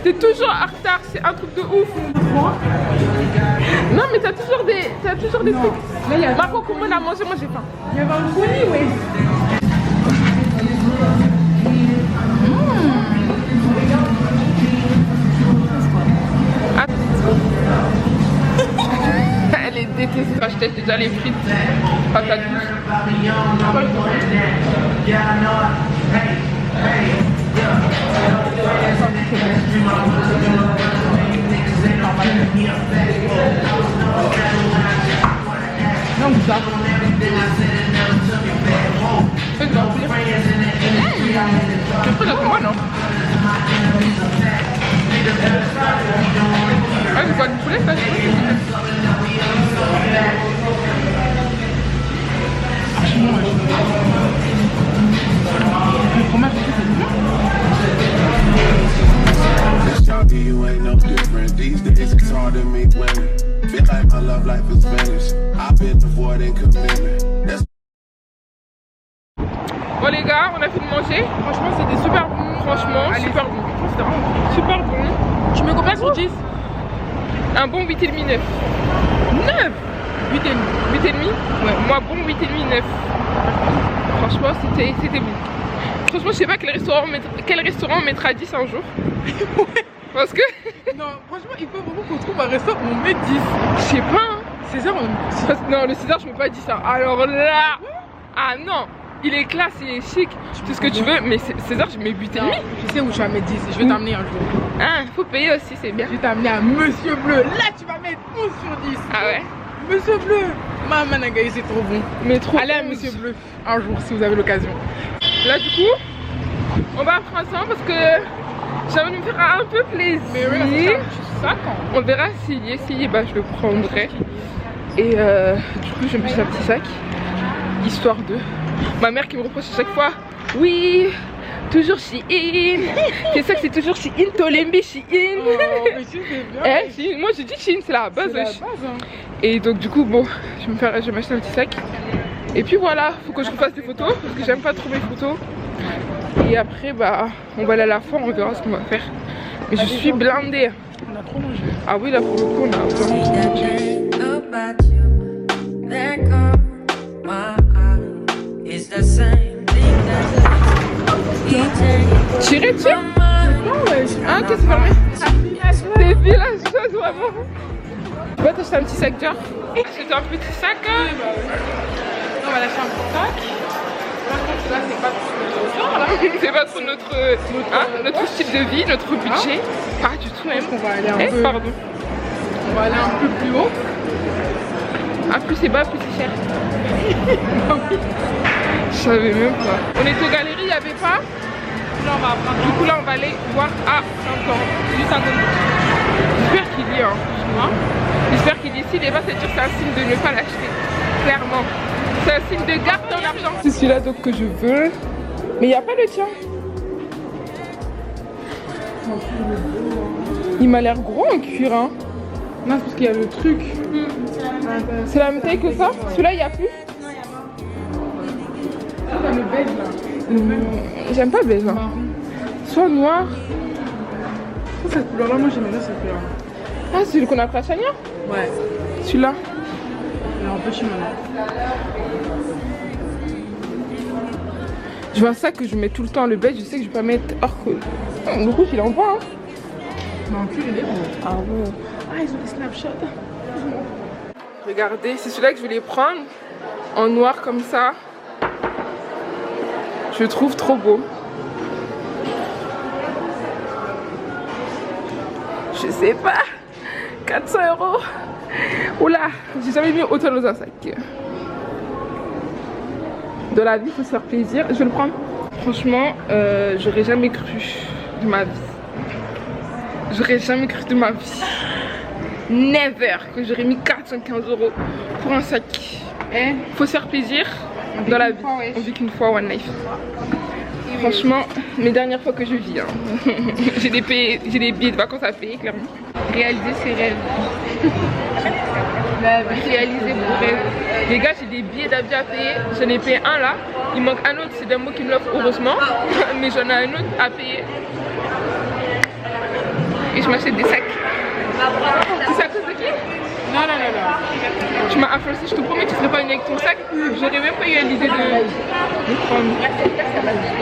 T'es toujours en retard, c'est un truc de ouf. Non mais t'as toujours des trucs. Marco, comment on a mangé? Moi j'ai faim. Il y avait un colis, ouais. Elle est détestée. J'achète déjà les frites. Patates douces. Non, ça. Tu prends pour moi, non? Ah, c'est pas du poulet, ça? Le fromage, Talking, you ain't no different. These days it's hard to meet women. Feel like my love life is finished. I've been avoiding commitment. That's Bon les gars, on a fini de manger. Franchement c'était super bon. Franchement super bon. C'était vraiment super bon. Tu mets combien sur 10? Un bon 8,5, 9. 9 8,5. 8,5? Ouais. Moi bon 8,5, 9. Franchement c'était bon. Franchement je sais pas quel restaurant mettra 10 un jour. Parce que... Non, franchement, il faut vraiment qu'on trouve un restaurant où on met 10. Je sais pas hein. César, on met 10. Non, le César je mets pas 10 hein. Alors là... Ah non, il est classe, il est chic, tout ce que tu veux, mais César je mets 8,5. Je sais où je vais mettre 10, je vais t'amener un jour. Ah, faut payer aussi, c'est bien. Je vais t'amener à Monsieur Bleu, là tu vas mettre 11 sur 10. Ah ouais? Monsieur Bleu, Maman Nagaï, c'est trop bon. Mais trop. Allez à Monsieur Bleu, un jour si vous avez l'occasion. Là du coup, on va prendre ensemble parce que j'ai envie de me faire un peu plaisir. Mais oui, là, c'est ça, on verra s'il est, bah je le prendrai. Et du coup je me fais un petit sac, histoire de... Ma mère qui me reproche à chaque fois, oui, toujours Shein. C'est ça que c'est toujours Shein, Tolembi Shein. Oh, mais Shein c'est bien. Moi je dis Shein, c'est la base. C'est la base hein. Et donc du coup bon, je vais m'acheter un petit sac. Et puis voilà, faut que je refasse des photos parce que j'aime pas trop mes photos. Et après bah on va aller à la foire, on verra ce qu'on va faire. Mais je suis blindée. On a trop mangé. Ah oui là pour le coup on a vraiment trop mangé. Tiré dessus? Ah ok c'est fermé. T'es villageoise vraiment. Tu vas t'acheter un petit sac Dior? Acheter un petit sac hein? On va lâcher un petit sac. Par contre là c'est pas trop notre là. C'est pas trop notre style de vie, notre budget. Pas du tout même. On va aller un peu... Pardon. On va aller un peu plus haut. Ah plus c'est bas, plus c'est cher. Je savais même pas. On était aux galeries, il n'y avait pas. Là on va prendre. Du coup là on va aller voir à Saint-Laurent. Juste à côté. J'espère qu'il y est hein. J'espère qu'il est ici. Les bas c'est dire c'est un signe de ne pas l'acheter. Clairement. C'est un signe de garde dans l'argent. C'est celui-là donc que je veux. Mais il n'y a pas le tien. Il m'a l'air gros en cuir hein. Non c'est parce qu'il y a le truc. C'est la même taille que ça? Celui-là il n'y a plus? T'as le beige là. J'aime pas le beige. Hein. Soit noir. Cette couleur là moi j'aime bien cette couleur. Ah celui qu'on a pris à Chania? Ouais. Celui-là. Il est un peu chimane. Je veux un sac que je mets tout le temps, le beige, je sais que je vais pas mettre hors que... Le rouge il est en bas hein. Mais en cul il est beau. Ah ouais. Ah ils ont des snapshots. Regardez, c'est celui-là que je voulais prendre. En noir comme ça. Je le trouve trop beau. Je sais pas. 400 €. Oula, j'ai jamais mis autant dans un sac. Dans la vie, il faut se faire plaisir. Je vais le prendre. Franchement, j'aurais jamais cru de ma vie. J'aurais jamais cru de ma vie. Never que j'aurais mis 415 € pour un sac. Faut se faire plaisir dans la vie. On vit qu'une fois, one life. Franchement, mes dernières fois que je vis. Hein. J'ai des billets de vacances à payer, clairement. Réaliser ses rêves. Réaliser vos rêves. Les gars, j'ai des billets d'avion à payer. J'en ai payé un là. Il manque un autre, c'est d'un mot qui me l'offre heureusement. Mais j'en ai un autre à payer. Et je m'achète des sacs. Tu sais à cause de qui? Non, non, non, non. Tu m'as influencé, je te promets, tu serais pas une avec ton sac. J'aurais même pas eu l'idée de prendre.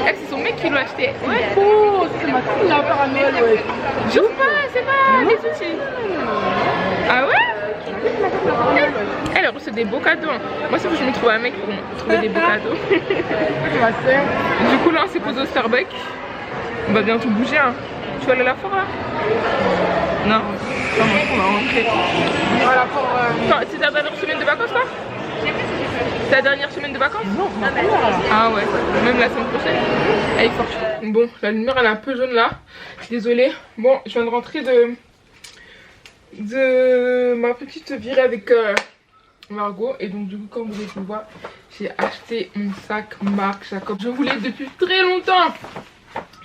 Eh, c'est son mec qui l'a acheté. Ouais. Oh, c'est ma fille là encore à Noël, ouais. J'ouvre pas, c'est pas des outils. Ah ouais? Elle a reçu des beaux cadeaux. Moi, c'est que je me trouve un mec pour me trouver des beaux cadeaux. Du coup, là, on s'est posé au Starbucks. On va bientôt bouger. Hein. Tu vas aller à la forêt là? Non. On va rentrer. Voilà pour. C'est ta dernière semaine de vacances là? C'est ta dernière semaine de vacances? Non, ah ouais, même la semaine prochaine. Elle est forte. Bon, la lumière elle est un peu jaune là. Désolée. Bon, je viens de rentrer de ma petite virée avec Margot. Et donc du coup, comme vous avez pu le voir, j'ai acheté mon sac Marc Jacob. Je voulais depuis très longtemps.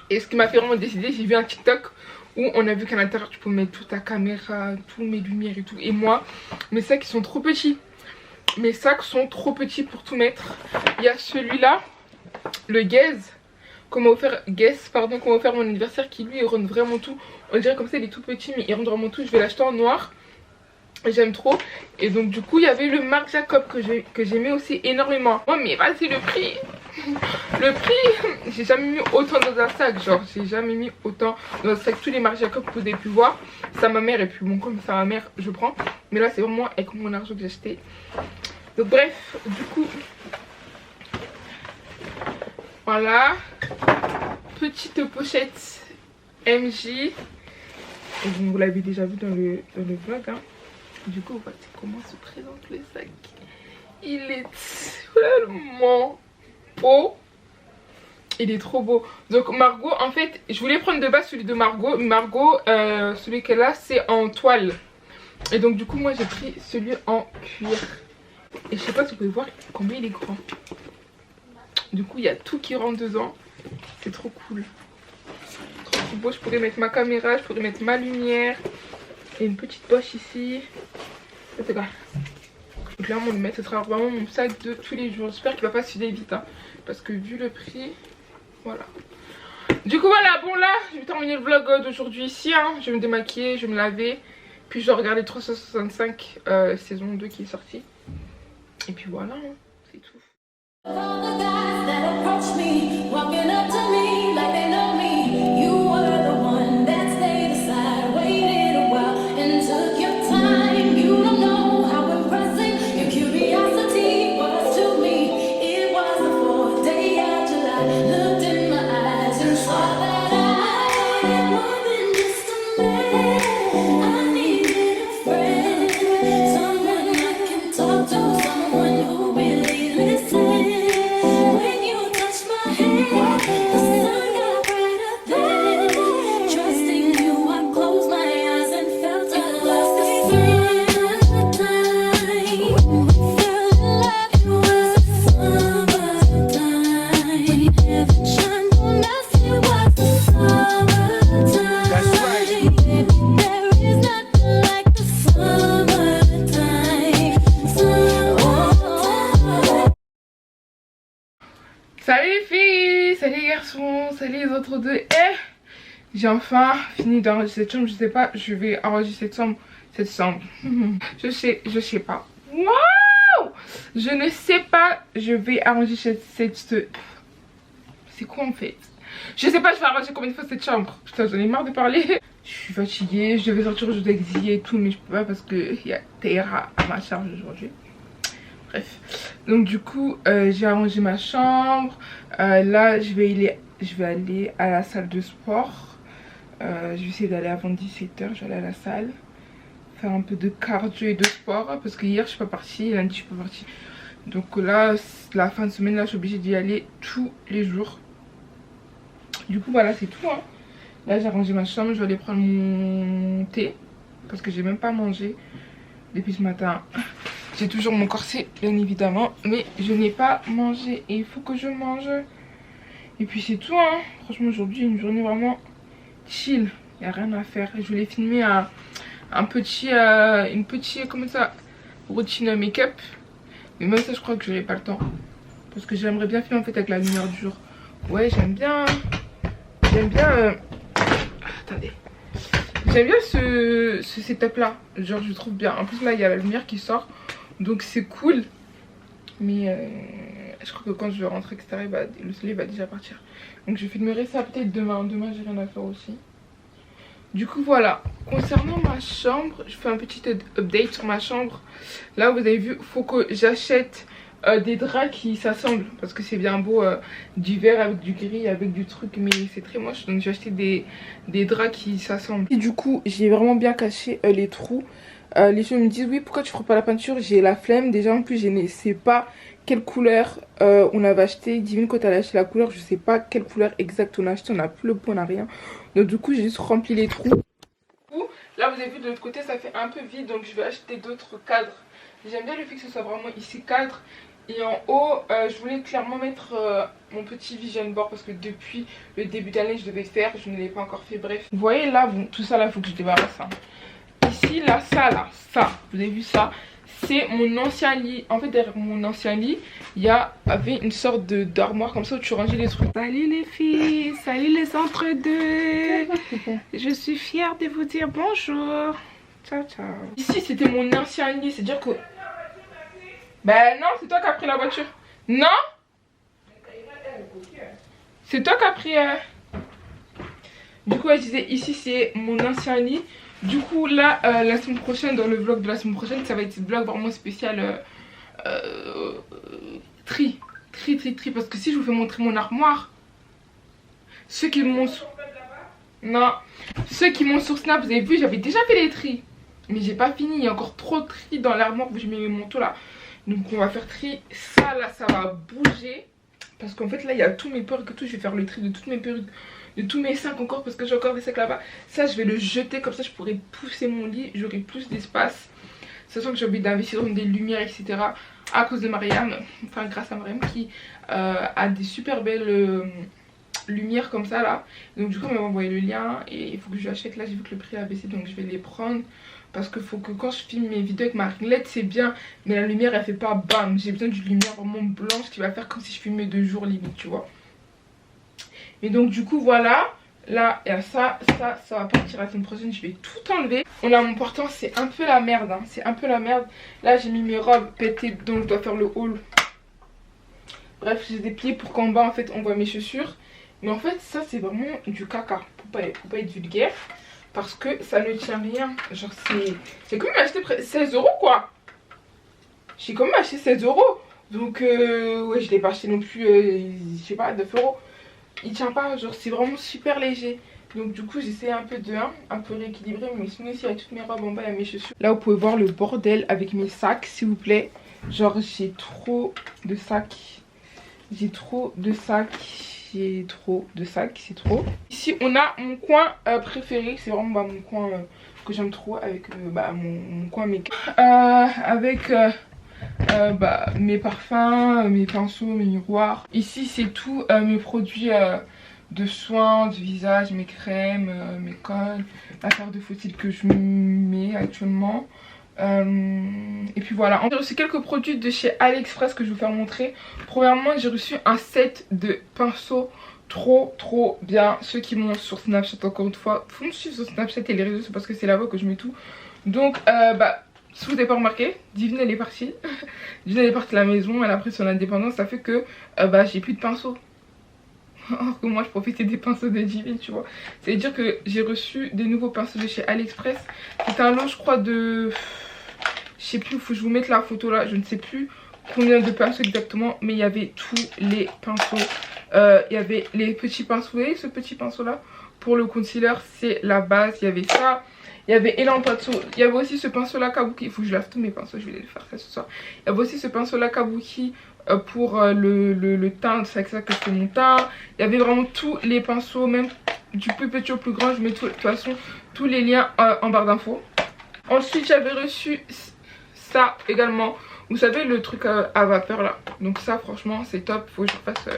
Et ce qui m'a fait vraiment décider, j'ai vu un TikTok où on a vu qu'à l'intérieur tu peux mettre toute ta caméra, toutes mes lumières et tout. Et moi, mes sacs ils sont trop petits. Mes sacs sont trop petits pour tout mettre. Il y a celui-là, le Guess, qu'on m'a offert mon anniversaire, qui lui il rentre vraiment tout. On dirait comme ça il est tout petit mais il rentre vraiment tout. Je vais l'acheter en noir. J'aime trop. Et donc du coup il y avait le Marc Jacob que j'aimais aussi énormément. Oh mais vas-y le prix. Le prix, j'ai jamais mis autant dans un sac. Genre j'ai jamais mis autant dans un sac. Tous les Marc Jacob que vous avez pu voir, ça ma mère. Et puis bon comme ça ma mère je prends. Mais là c'est vraiment avec mon argent que j'ai acheté. Donc bref, du coup voilà. Petite pochette MJ. Et vous l'avez déjà vu dans le vlog hein. Du coup voici comment se présente le sac. Il est tellement beau. Il est trop beau. Donc Margot en fait je voulais prendre de base celui de Margot. Margot celui qu'elle a c'est en toile. Et donc du coup moi j'ai pris celui en cuir. Et je sais pas si vous pouvez voir combien il est grand. Du coup il y a tout qui rentre dedans. C'est trop cool. Trop beau. Je pourrais mettre ma caméra, je pourrais mettre ma lumière. Et une petite poche ici. C'est pas. Clairement le mettre, ce sera vraiment mon sac de tous les jours. J'espère qu'il va pas se vider vite hein, parce que vu le prix, voilà. Du coup voilà, bon là je vais terminer le vlog d'aujourd'hui ici hein. Je vais me démaquiller, je vais me laver. Puis je vais regarder 365 saison 2 qui est sortie. Et puis voilà hein, c'est tout. Salut les filles, salut les garçons, salut les autres deux. Et j'ai enfin fini d'enregistrer cette chambre. Je sais pas, je vais enregistrer cette chambre. Je sais pas. Waouh! Je ne sais pas, je vais arranger cette... C'est quoi en fait? Je sais pas, je vais arranger combien de fois cette chambre. Putain, j'en ai marre de parler. Je suis fatiguée, je devais sortir aujourd'hui avec Zia et tout, mais je peux pas parce qu'il y a Théra à ma charge aujourd'hui. Bref, donc du coup j'ai arrangé ma chambre. Là je vais aller à la salle de sport. Je vais essayer d'aller avant 17 h. Je vais aller à la salle faire un peu de cardio et de sport parce que hier je suis pas partie, lundi je suis pas partie. Donc là la fin de semaine là je suis obligée d'y aller tous les jours. Du coup voilà c'est tout hein. Là j'ai arrangé ma chambre, je vais aller prendre mon thé parce que j'ai même pas mangé depuis ce matin. J'ai toujours mon corset bien évidemment, mais je n'ai pas mangé et il faut que je mange. Et puis c'est tout hein. Franchement aujourd'hui une journée vraiment chill, il n'y a rien à faire. Je voulais filmer une petite comment ça, routine make-up, mais même ça je crois que j'aurai pas le temps parce que j'aimerais bien filmer en fait avec la lumière du jour. Ouais j'aime bien Attendez. J'aime bien ce setup là. Genre je trouve bien. En plus là il y a la lumière qui sort. Donc c'est cool. Mais je crois que quand je vais rentrer etc. Le soleil va déjà partir. Donc je filmerai ça peut-être demain. Demain j'ai rien à faire aussi. Du coup voilà. Concernant ma chambre, je fais un petit update sur ma chambre. Là vous avez vu, faut que j'achète des draps qui s'assemblent. Parce que c'est bien beau du vert avec du gris avec du truc. Mais c'est très moche. Donc j'ai acheté des draps qui s'assemblent. Et du coup j'ai vraiment bien caché les trous. Les gens me disent oui pourquoi tu feras pas la peinture. J'ai la flemme. Déjà en plus je ne sais pas quelle couleur on avait acheté. Divine quand elle a acheté la couleur, je sais pas quelle couleur exacte on a acheté. On n'a plus le pot, on n'a rien. Donc du coup j'ai juste rempli les trous. Là vous avez vu de l'autre côté ça fait un peu vide. Donc je vais acheter d'autres cadres. J'aime bien le fait que ce soit vraiment ici cadre. Et en haut je voulais clairement mettre mon petit vision board. Parce que depuis le début d'année je devais faire. Je ne l'ai pas encore fait, bref. Vous voyez là, bon, tout ça là il faut que je débarrasse ça. Ici là, ça, vous avez vu ça. C'est mon ancien lit. En fait derrière mon ancien lit il y avait une sorte d'armoire comme ça où tu rangeais les trucs. Salut les filles, salut les entre-deux. Je suis fière de vous dire bonjour. Ciao ciao. Ici c'était mon ancien lit, c'est à dire que... Ben non, c'est toi qui as pris la voiture. Non, c'est toi qui as pris... Du coup je disais ici c'est mon ancien lit. Du coup là la semaine prochaine, dans le vlog de la semaine prochaine, ça va être un vlog vraiment spécial tri. Parce que si je vous fais montrer mon armoire, ceux qui m'ont sur Snap, vous avez vu j'avais déjà fait les tris. Mais j'ai pas fini, il y a encore trop de tri dans l'armoire où je mets mes manteaux là. Donc on va faire tri, ça là ça va bouger. Parce qu'en fait là il y a tous mes perruques et tout, je vais faire le tri de toutes mes perruques. De tous mes sacs encore parce que j'ai encore des sacs là-bas. Ça je vais le jeter comme ça je pourrais pousser mon lit. J'aurai plus d'espace. Sachant que j'ai envie d'investir dans des lumières etc. À cause de Mariam. Enfin grâce à Mariam qui a des super belles lumières comme ça là. Donc du coup elle m'a envoyé le lien. Et il faut que je l'achète. Là j'ai vu que le prix a baissé donc je vais les prendre. Parce qu'il faut que quand je filme mes vidéos avec ma ring LED c'est bien. Mais la lumière elle fait pas bam. J'ai besoin d'une lumière vraiment blanche qui va faire comme si je filmais 2 jours limite tu vois. Et donc du coup voilà, là il y a ça va partir la semaine prochaine, je vais tout enlever. On a mon portant, c'est un peu la merde, hein. C'est un peu la merde. Là j'ai mis mes robes pétées donc je dois faire le haul. Bref j'ai déplié pour qu'en bas en fait on voit mes chaussures. Mais en fait ça c'est vraiment du caca, faut pas être vulgaire. Parce que ça ne tient rien, genre c'est quand même acheté 16 € quoi. J'ai quand même acheté 16 €. Donc ouais je l'ai pas acheté non plus, je sais pas 9 €. Il tient pas, genre c'est vraiment super léger. Donc du coup j'essaie un peu un peu rééquilibrer. Mais sinon ici il y a toutes mes robes, en bas il y a mes chaussures. Là vous pouvez voir le bordel avec mes sacs s'il vous plaît. Genre j'ai trop de sacs. J'ai trop de sacs, c'est trop. Ici on a mon coin préféré. C'est vraiment mon coin que j'aime trop. Avec mon coin make-up. Avec... mes parfums, mes pinceaux, mes miroirs. Ici c'est tout mes produits de soins, de visage, mes crèmes, mes colles, la paire de faux-cils que je mets actuellement. Et puis voilà, j'ai reçu quelques produits de chez AliExpress que je vais vous faire montrer. Premièrement j'ai reçu un set de pinceaux trop bien. Ceux qui m'ont sur Snapchat encore une fois, faut me suivre sur Snapchat et les réseaux, c'est parce que c'est là-bas que je mets tout. Donc si vous n'avez pas remarqué, Divine elle est partie. Divine elle est partie de la maison, elle a pris son indépendance. Ça fait que j'ai plus de pinceaux. Alors que moi je profitais des pinceaux de Divine tu vois. C'est à dire que j'ai reçu des nouveaux pinceaux de chez AliExpress. C'est un lot je crois de... Je sais plus, il faut que je vous mette la photo là. Je ne sais plus combien de pinceaux exactement. Mais il y avait tous les pinceaux. Il y avait les petits pinceaux. Vous voyez ce petit pinceau là? Pour le concealer c'est la base. Il y avait ça. Il y avait énorme pinceau. Il y avait aussi ce pinceau là kabuki. Il faut que je lave tous mes pinceaux. Je vais les faire ça ce soir. Il y avait aussi ce pinceau là kabuki pour le teint. C'est ça que c'est mon teint. Il y avait vraiment tous les pinceaux. Même du plus petit au plus grand. Je mets de toute façon tous les liens en barre d'infos. Ensuite j'avais reçu ça également. Vous savez le truc à vapeur là. Donc ça franchement c'est top. Faut que je fasse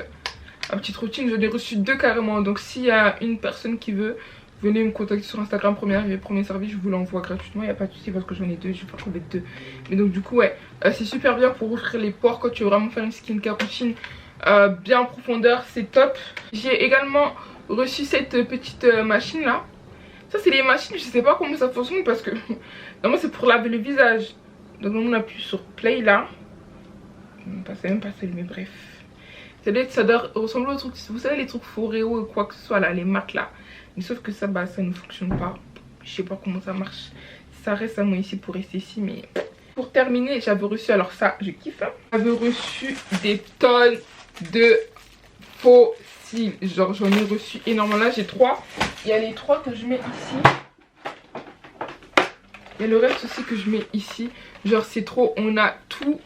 une petite routine. Je l'ai reçu 2 carrément. Donc s'il y a une personne qui veut, venez me contacter sur Instagram, premier service, je vous l'envoie gratuitement, il n'y a pas de souci parce que j'en ai 2, je vais pas trouver 2. Mais donc du coup ouais, c'est super bien pour ouvrir les pores quand tu veux vraiment faire une skincare routine bien en profondeur, c'est top. J'ai également reçu cette petite machine là Ça c'est les machines, je sais pas comment ça fonctionne parce que normalement c'est pour laver le visage. Donc on appuie sur play là. C'est même pas celui, mais bref. Ça doit ressembler aux trucs, vous savez les trucs Foreo ou quoi que ce soit là, les marques là. Mais sauf que ça, bah ça ne fonctionne pas. Je sais pas comment ça marche. Ça reste à moi ici pour rester ici, mais... Pour terminer, j'avais reçu, alors ça je kiffe hein. J'avais reçu des tonnes de fossiles. Genre j'en ai reçu énormément. Là j'ai 3. Il y a les 3 que je mets ici. Il y a le reste aussi que je mets ici. Genre c'est trop, on a tous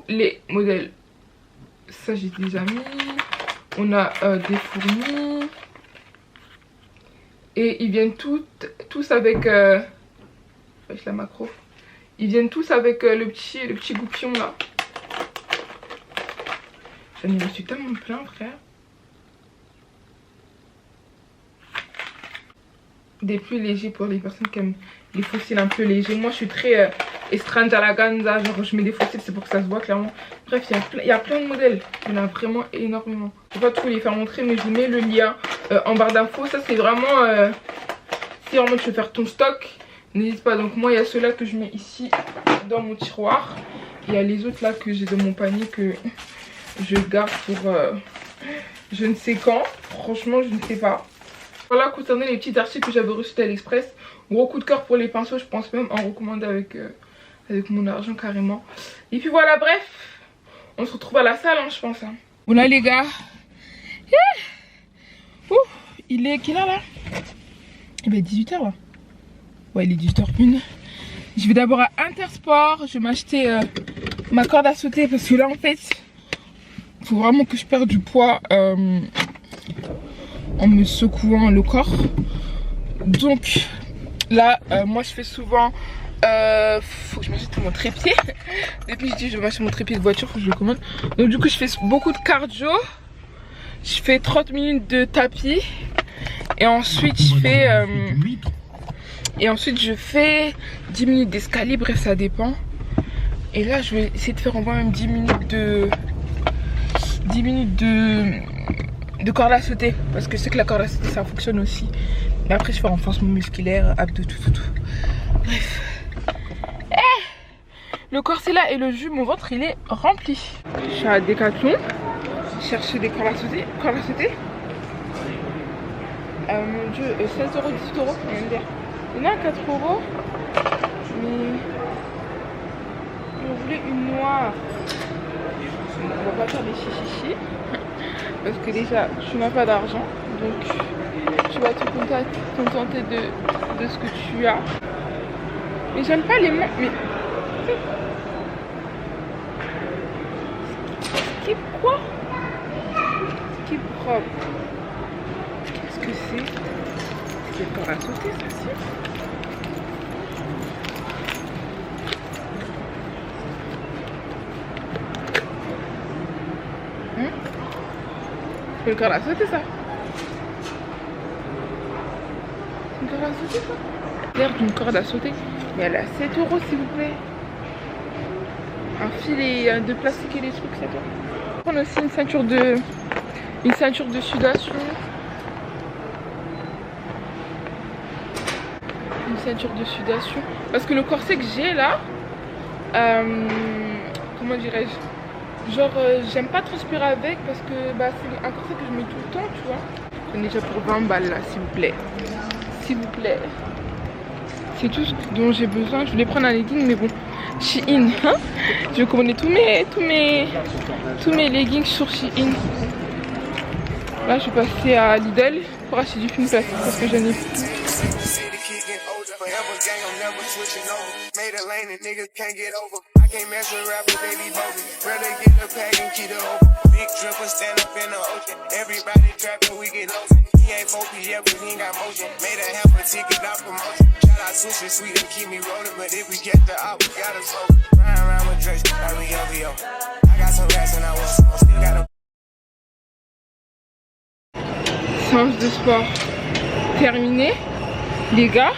les modèles. Ça j'ai déjà mis. On a des fourmis. Et ils viennent tous avec... la macro. Ils viennent tous avec le petit goupillon là. J'en ai reçu tellement plein frère. Des plus légers pour les personnes qui aiment les fossiles un peu légers. Moi je suis très extravaganza, genre je mets des fossiles, c'est pour que ça se voit clairement. Bref, il y a plein de modèles, il y en a vraiment énormément. Je vais pas tout les faire montrer, mais je vous mets le lien en barre d'infos. Ça c'est vraiment, si vraiment tu veux faire ton stock, n'hésite pas. Donc moi il y a ceux-là que je mets ici dans mon tiroir. Il y a les autres là que j'ai dans mon panier que je garde pour je ne sais quand. Franchement je ne sais pas. Voilà concernant les petits articles que j'avais reçus d'AliExpress. Gros coup de cœur pour les pinceaux, je pense même en recommander avec mon argent carrément. Et puis voilà, bref, on se retrouve à la salle hein, je pense hein. Bon là les gars, il est quelle heure là? Il est 18h là. Ouais il est 18h01. Je vais d'abord à Intersport, je vais m'acheter ma corde à sauter parce que là en fait il faut vraiment que je perde du poids en me secouant le corps. Donc là moi je fais souvent faut que je m'achète mon trépied. Depuis que je dis je vais m'acheter mon trépied de voiture, faut que je le commande. Donc du coup je fais beaucoup de cardio. Je fais 30 minutes de tapis. Et ensuite je fais 10 minutes d'escalier, bref ça dépend. Et là je vais essayer de faire au moins même 10 minutes de corde à sauter. Parce que c'est que la corde à sauter ça fonctionne aussi. Mais après je fais renforcement musculaire, abdos, tout. Bref. Le corset là et le jus, mon ventre il est rempli. Je suis à Decathlon. Je cherche des cordes à sauter. Mon dieu, 16€, 18€, rien de dire. Il y en a à 4€. Mais je voulais une noire. On va pas faire des chichichis. Parce que déjà je n'ai pas d'argent. Donc tu vas te contenter de ce que tu as. Mais j'aime pas les mains. Mais skip quoi? Skip propre. Qu'est-ce que c'est? C'est le corps à sauter ça si? C'est le corps à sauter ça? C'est une corde à sauter ça? L'air d'une corde à sauter. Mais elle est à 7€ s'il vous plaît. Un fil de plastique et des trucs, c'est toi. On va prendre aussi une ceinture de sudation. Une ceinture de sudation. Parce que le corset que j'ai là, comment dirais-je, genre j'aime pas transpirer avec parce que bah, c'est un corset que je mets tout le temps, tu vois. J'en ai déjà pour 20 balles là, s'il vous plaît. S'il vous plaît. C'est tout ce dont j'ai besoin. Je voulais prendre un legging mais bon, Shein hein. Je vais commander tous mes leggings sur Shein. Là je vais passer à Lidl pour acheter du film plastique parce que j'en ai plus. Séance de sport terminée, les gars.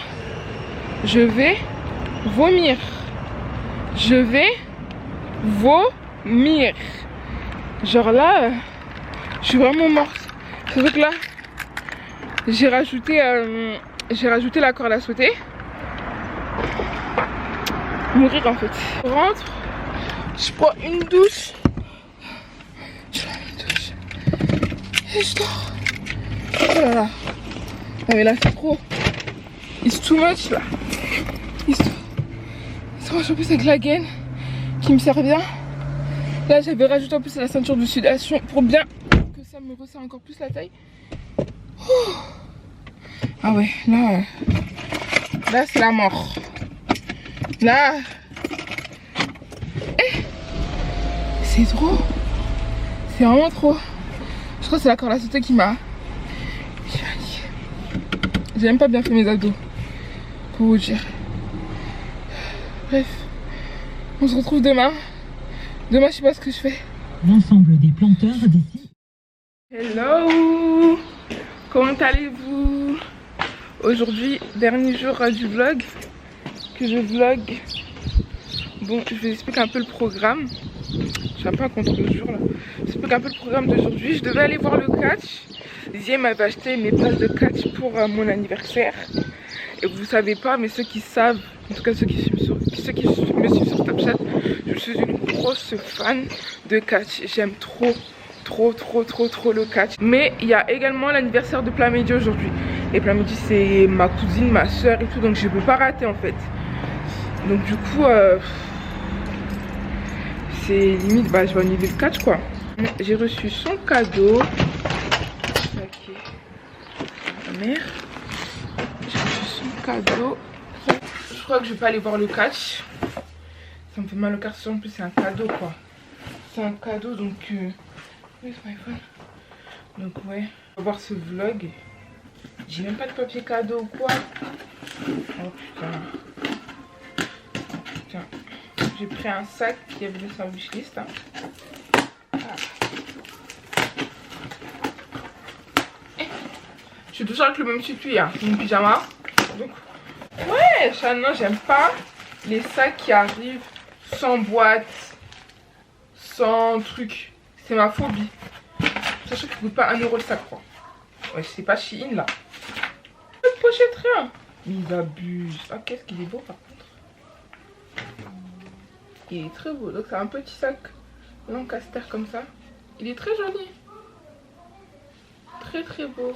Je vais vomir. Genre là, je suis vraiment morte. C'est vrai que là, J'ai rajouté la corde à sauter. Mourir en fait. Je rentre, je prends une douche. Je prends une douche. Et je dors. Oh là là. Non mais là c'est trop. It's too much là. C'est moi en plus avec la gaine qui me sert bien. Là j'avais rajouté en plus la ceinture de sudation pour bien que ça me resserre encore plus la taille. Oh. Ah ouais, là c'est la mort. Là, c'est trop. C'est vraiment trop. Je crois que c'est la corde à sauter qui m'a niqué. J'ai même pas bien fait mes abdos, pour vous dire. Bref, on se retrouve demain. Demain, je sais pas ce que je fais. L'ensemble des planteurs décide. Hello, comment allez-vous? Aujourd'hui, dernier jour du vlog. Que je vlog. Bon, je vais expliquer un peu le programme. J'ai un peu un contre-jour là. Je vais expliquer un peu le programme d'aujourd'hui. Je devais aller voir le catch. Zia m'avait acheté mes places de catch pour mon anniversaire. Et vous savez pas, mais ceux qui savent, en tout cas ceux qui me suivent sur Snapchat, je suis une grosse fan de catch. J'aime trop le catch. Mais il y a également l'anniversaire de Plamedi aujourd'hui. Et Plamedi c'est ma cousine, ma soeur et tout, donc je peux pas rater en fait. Donc du coup c'est limite, bah je vais annuler le catch quoi. J'ai reçu son cadeau. Ok. Ma mère. J'ai reçu son cadeau. Je crois que je vais pas aller voir le catch. Ça me fait mal au cœur, en plus c'est un cadeau quoi. C'est un cadeau donc where's my phone? Donc ouais, on va voir ce vlog. J'ai même pas de papier cadeau ou quoi. Oh putain. Tiens, j'ai pris un sac qui avait dans sa wishlist. Hein. Ah. Je suis toujours avec le même tutu, hein, mon pyjama. Donc, ouais, non, j'aime pas les sacs qui arrivent sans boîte, sans truc. C'est ma phobie. Sachant qu'il coûte pas 1 € le sac, quoi. Ouais, c'est pas Shein là. Pas de pochette, rien. Mais ils abusent. Ah, qu'est-ce qu'il est beau par contre. Il est très beau. Donc, c'est un petit sac Lancaster comme ça. Il est très joli. Très beau.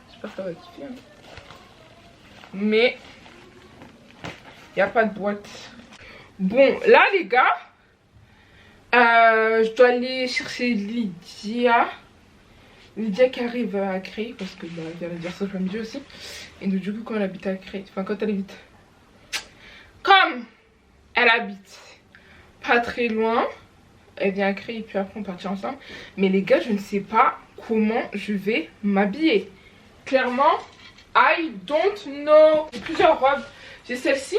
J'espère que ça va kiffer. Hein. Mais il n'y a pas de boîte. Bon, là, les gars, je dois aller chercher Lydia. Lydia qui arrive à Creil parce que bah, elle vient de dire ça Plamedi aussi. Et donc, du coup, quand elle habite à Creil, enfin, quand elle habite, comme elle habite pas très loin, elle vient à Creil et puis après on partira ensemble. Mais les gars, je ne sais pas comment je vais m'habiller. Clairement, I don't know. J'ai plusieurs robes. J'ai celle-ci.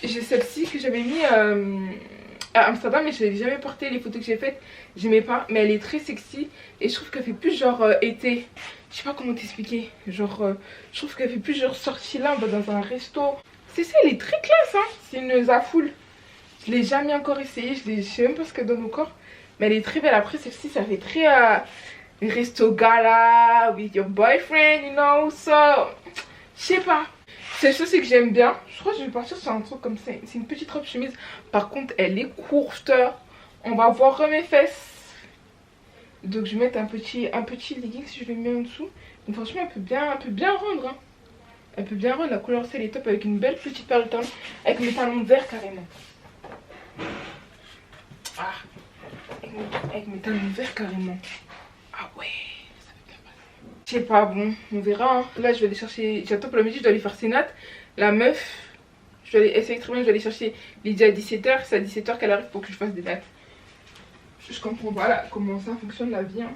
J'ai celle-ci que j'avais mis à Amsterdam, mais je l'avais jamais portée. Les photos que j'ai faites, j'aimais pas. Mais elle est très sexy. Et je trouve qu'elle fait plus genre été. Je sais pas comment t'expliquer. Genre, je trouve qu'elle fait plus genre sortie là, dans un resto. C'est ça, elle est très classe, hein. C'est une Zafoul. Je l'ai jamais encore essayé. Je sais même pas ce qu'elle donne au corps. Mais elle est très belle. Après, celle-ci, ça fait très resto gala with your boyfriend, you know. So, je sais pas. C'est ça, c'est que j'aime bien. Je crois que je vais partir sur un truc comme ça. C'est une petite robe chemise. Par contre, elle est courte. On va voir mes fesses. Donc, je vais mettre un petit legging si je le mets en dessous. Donc, franchement, elle peut bien rendre. Hein. Elle peut bien rendre. La couleur, c'est les top avec une belle petite paire de talons. Avec mes talons verts carrément. Ah. Avec mes talons verts carrément. Ah ouais. Je sais pas, bon, on verra. Hein. Là, je vais aller chercher. J'attends pour le midi, je dois aller faire ses notes. La meuf, je dois aller essayer très bien. Je dois aller chercher Lydia à 17h. C'est à 17h qu'elle arrive pour que je fasse des dates. Je comprends pas là comment ça fonctionne la vie. Hein.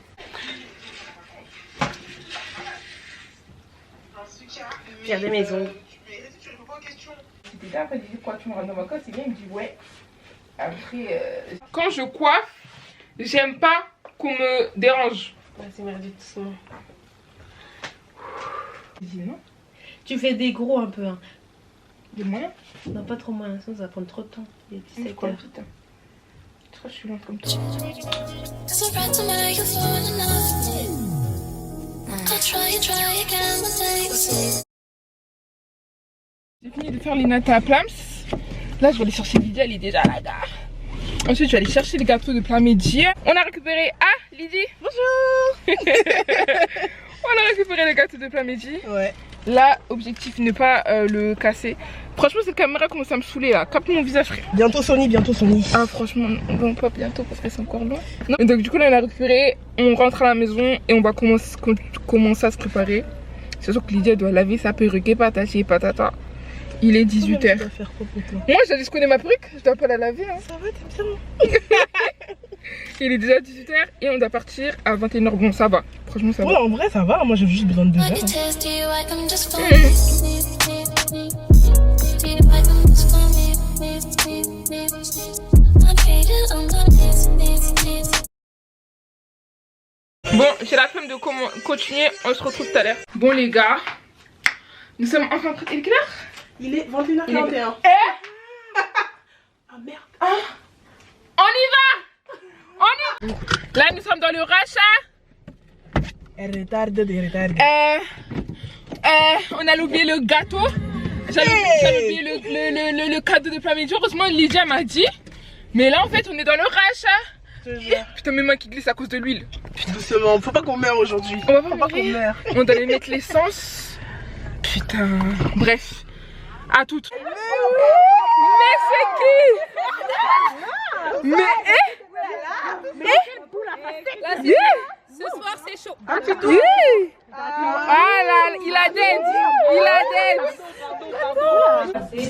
Pierre des maisons. C'était là, après, il dit quoi, tu me rends dans ma cosse? Et bien, il me dit ouais. Après, quand je coiffe, j'aime pas qu'on me dérange. Ouais, c'est merdique tout ça. Dis non. Tu fais des gros un peu. Hein. Des moyens? Non, pas trop moyen, sinon ça va prendre trop de temps. Il est 17 quoi, heures. putain. Je crois que je suis lente comme toi. J'ai fini de faire les nattes à Plams. Là, je vais aller chercher Lydie, elle est déjà à la gare. Ensuite, je vais aller chercher les gâteaux de plein midi. On a récupéré... Ah, Lydie. Bonjour. On a récupéré les gâteaux de plein midi. Ouais. Là, objectif, ne pas le casser. Franchement, cette caméra commence à me saouler là. Capte mon visage, frère. Bientôt Sony, bientôt Sony. Ah, franchement, non, pas bientôt parce que c'est encore loin. Non. Et donc, du coup, là, on a récupéré. On rentre à la maison et on va commencer à se préparer. C'est sûr que Lydie doit laver sa perruque et patati et patata. Il est 18h. Moi, j'allais se connaître ma perruque, je dois pas la laver. Hein. Ça va, t'es bien. Il est déjà 18h et on doit partir à 21h. Bon, ça va. Franchement, ça va. Ouais, en vrai, ça va. Moi, j'ai juste besoin de 2 heures. Bon, j'ai la flemme de continuer. On se retrouve tout à l'heure. Bon, les gars, nous sommes enfin prêts. Il est quelle heure? Il est 21h41. Ah merde. Ah. On y va. On y va. Là, nous sommes dans le rachat. On a oublié le gâteau. J'avais oublié le cadeau de plein midi. Heureusement, Lydia m'a dit. Mais là, en fait, on est dans le rachat. Putain, mes mains qui glissent à cause de l'huile. Doucement, faut pas qu'on meure aujourd'hui. On va pas mourir. On doit aller mettre l'essence. Putain. Bref. À toutes. Mais c'est qui? Mais Ce soir c'est chaud. ah là, il a dead.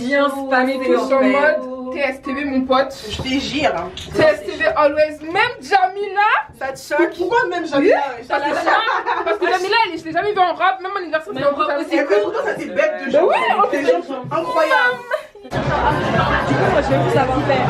Bien spammé Tous en mode TSTV, mon pote. Je t'ai gire. TSTV always. Même Jamila, ça te choque. Pourquoi même Jamila? Parce que Jamila, je l'ai jamais vu en rap. Même mon anniversaire, c'est en rap aussi. Pourtant, ça c'est bête de gens. Les gens sont incroyables. Moi, je vais vous savoir faire.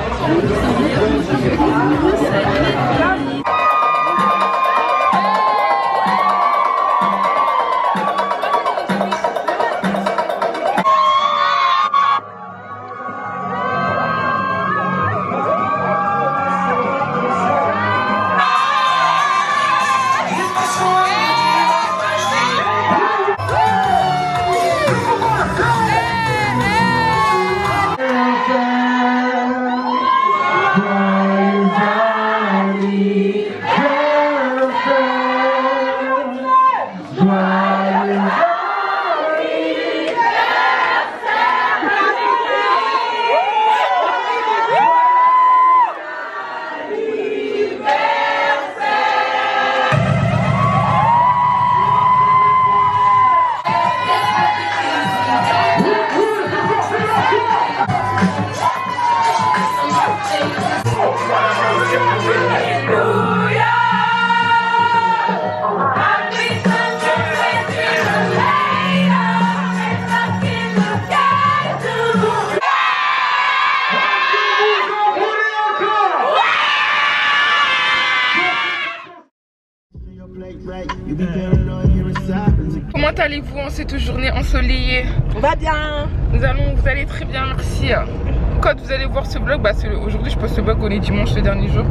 Comment allez-vous en cette journée ensoleillée? On va bien. Vous allez très bien, merci. Quand vous allez voir ce vlog, aujourd'hui je poste ce vlog, on est dimanche, le dernier jour.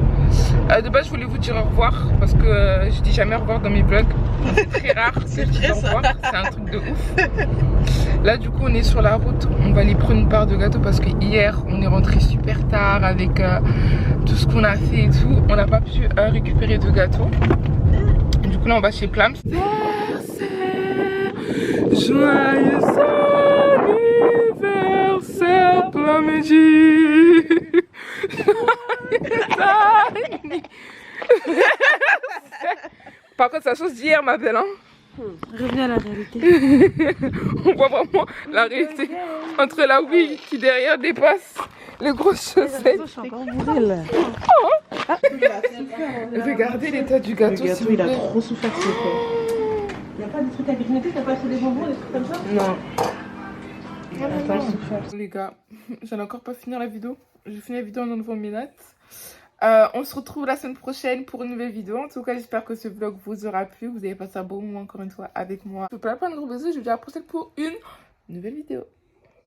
De base je voulais vous dire au revoir parce que je dis jamais au revoir dans mes vlogs. C'est très rare que je dise au revoir, c'est un truc de ouf. Là du coup on est sur la route, on va aller prendre une part de gâteau parce que hier on est rentré super tard avec tout ce qu'on a fait et tout. On n'a pas pu récupérer de gâteau. Du coup là on va chez Plams. Joyeux anniversaire plein midi. Par contre ça sauce d'hier ma belle hein. Revenez à la réalité. On voit vraiment la réalité entre la wig qui derrière dépasse les grosses chaussettes. Regardez l'état du gâteau. Le gâteau il a trop souffert. Il n'y a pas de trucs à grignoter, t'as pas acheté des bonbons, des trucs comme ça? Non. Les gars, j'allais encore pas finir la vidéo. J'ai fini la vidéo en enlevant mes notes. On se retrouve la semaine prochaine pour une nouvelle vidéo. En tout cas, j'espère que ce vlog vous aura plu. Vous avez passé un bon moment encore une fois avec moi. Je vous fais plein de gros bisous. Je vous dis à la prochaine pour une nouvelle vidéo.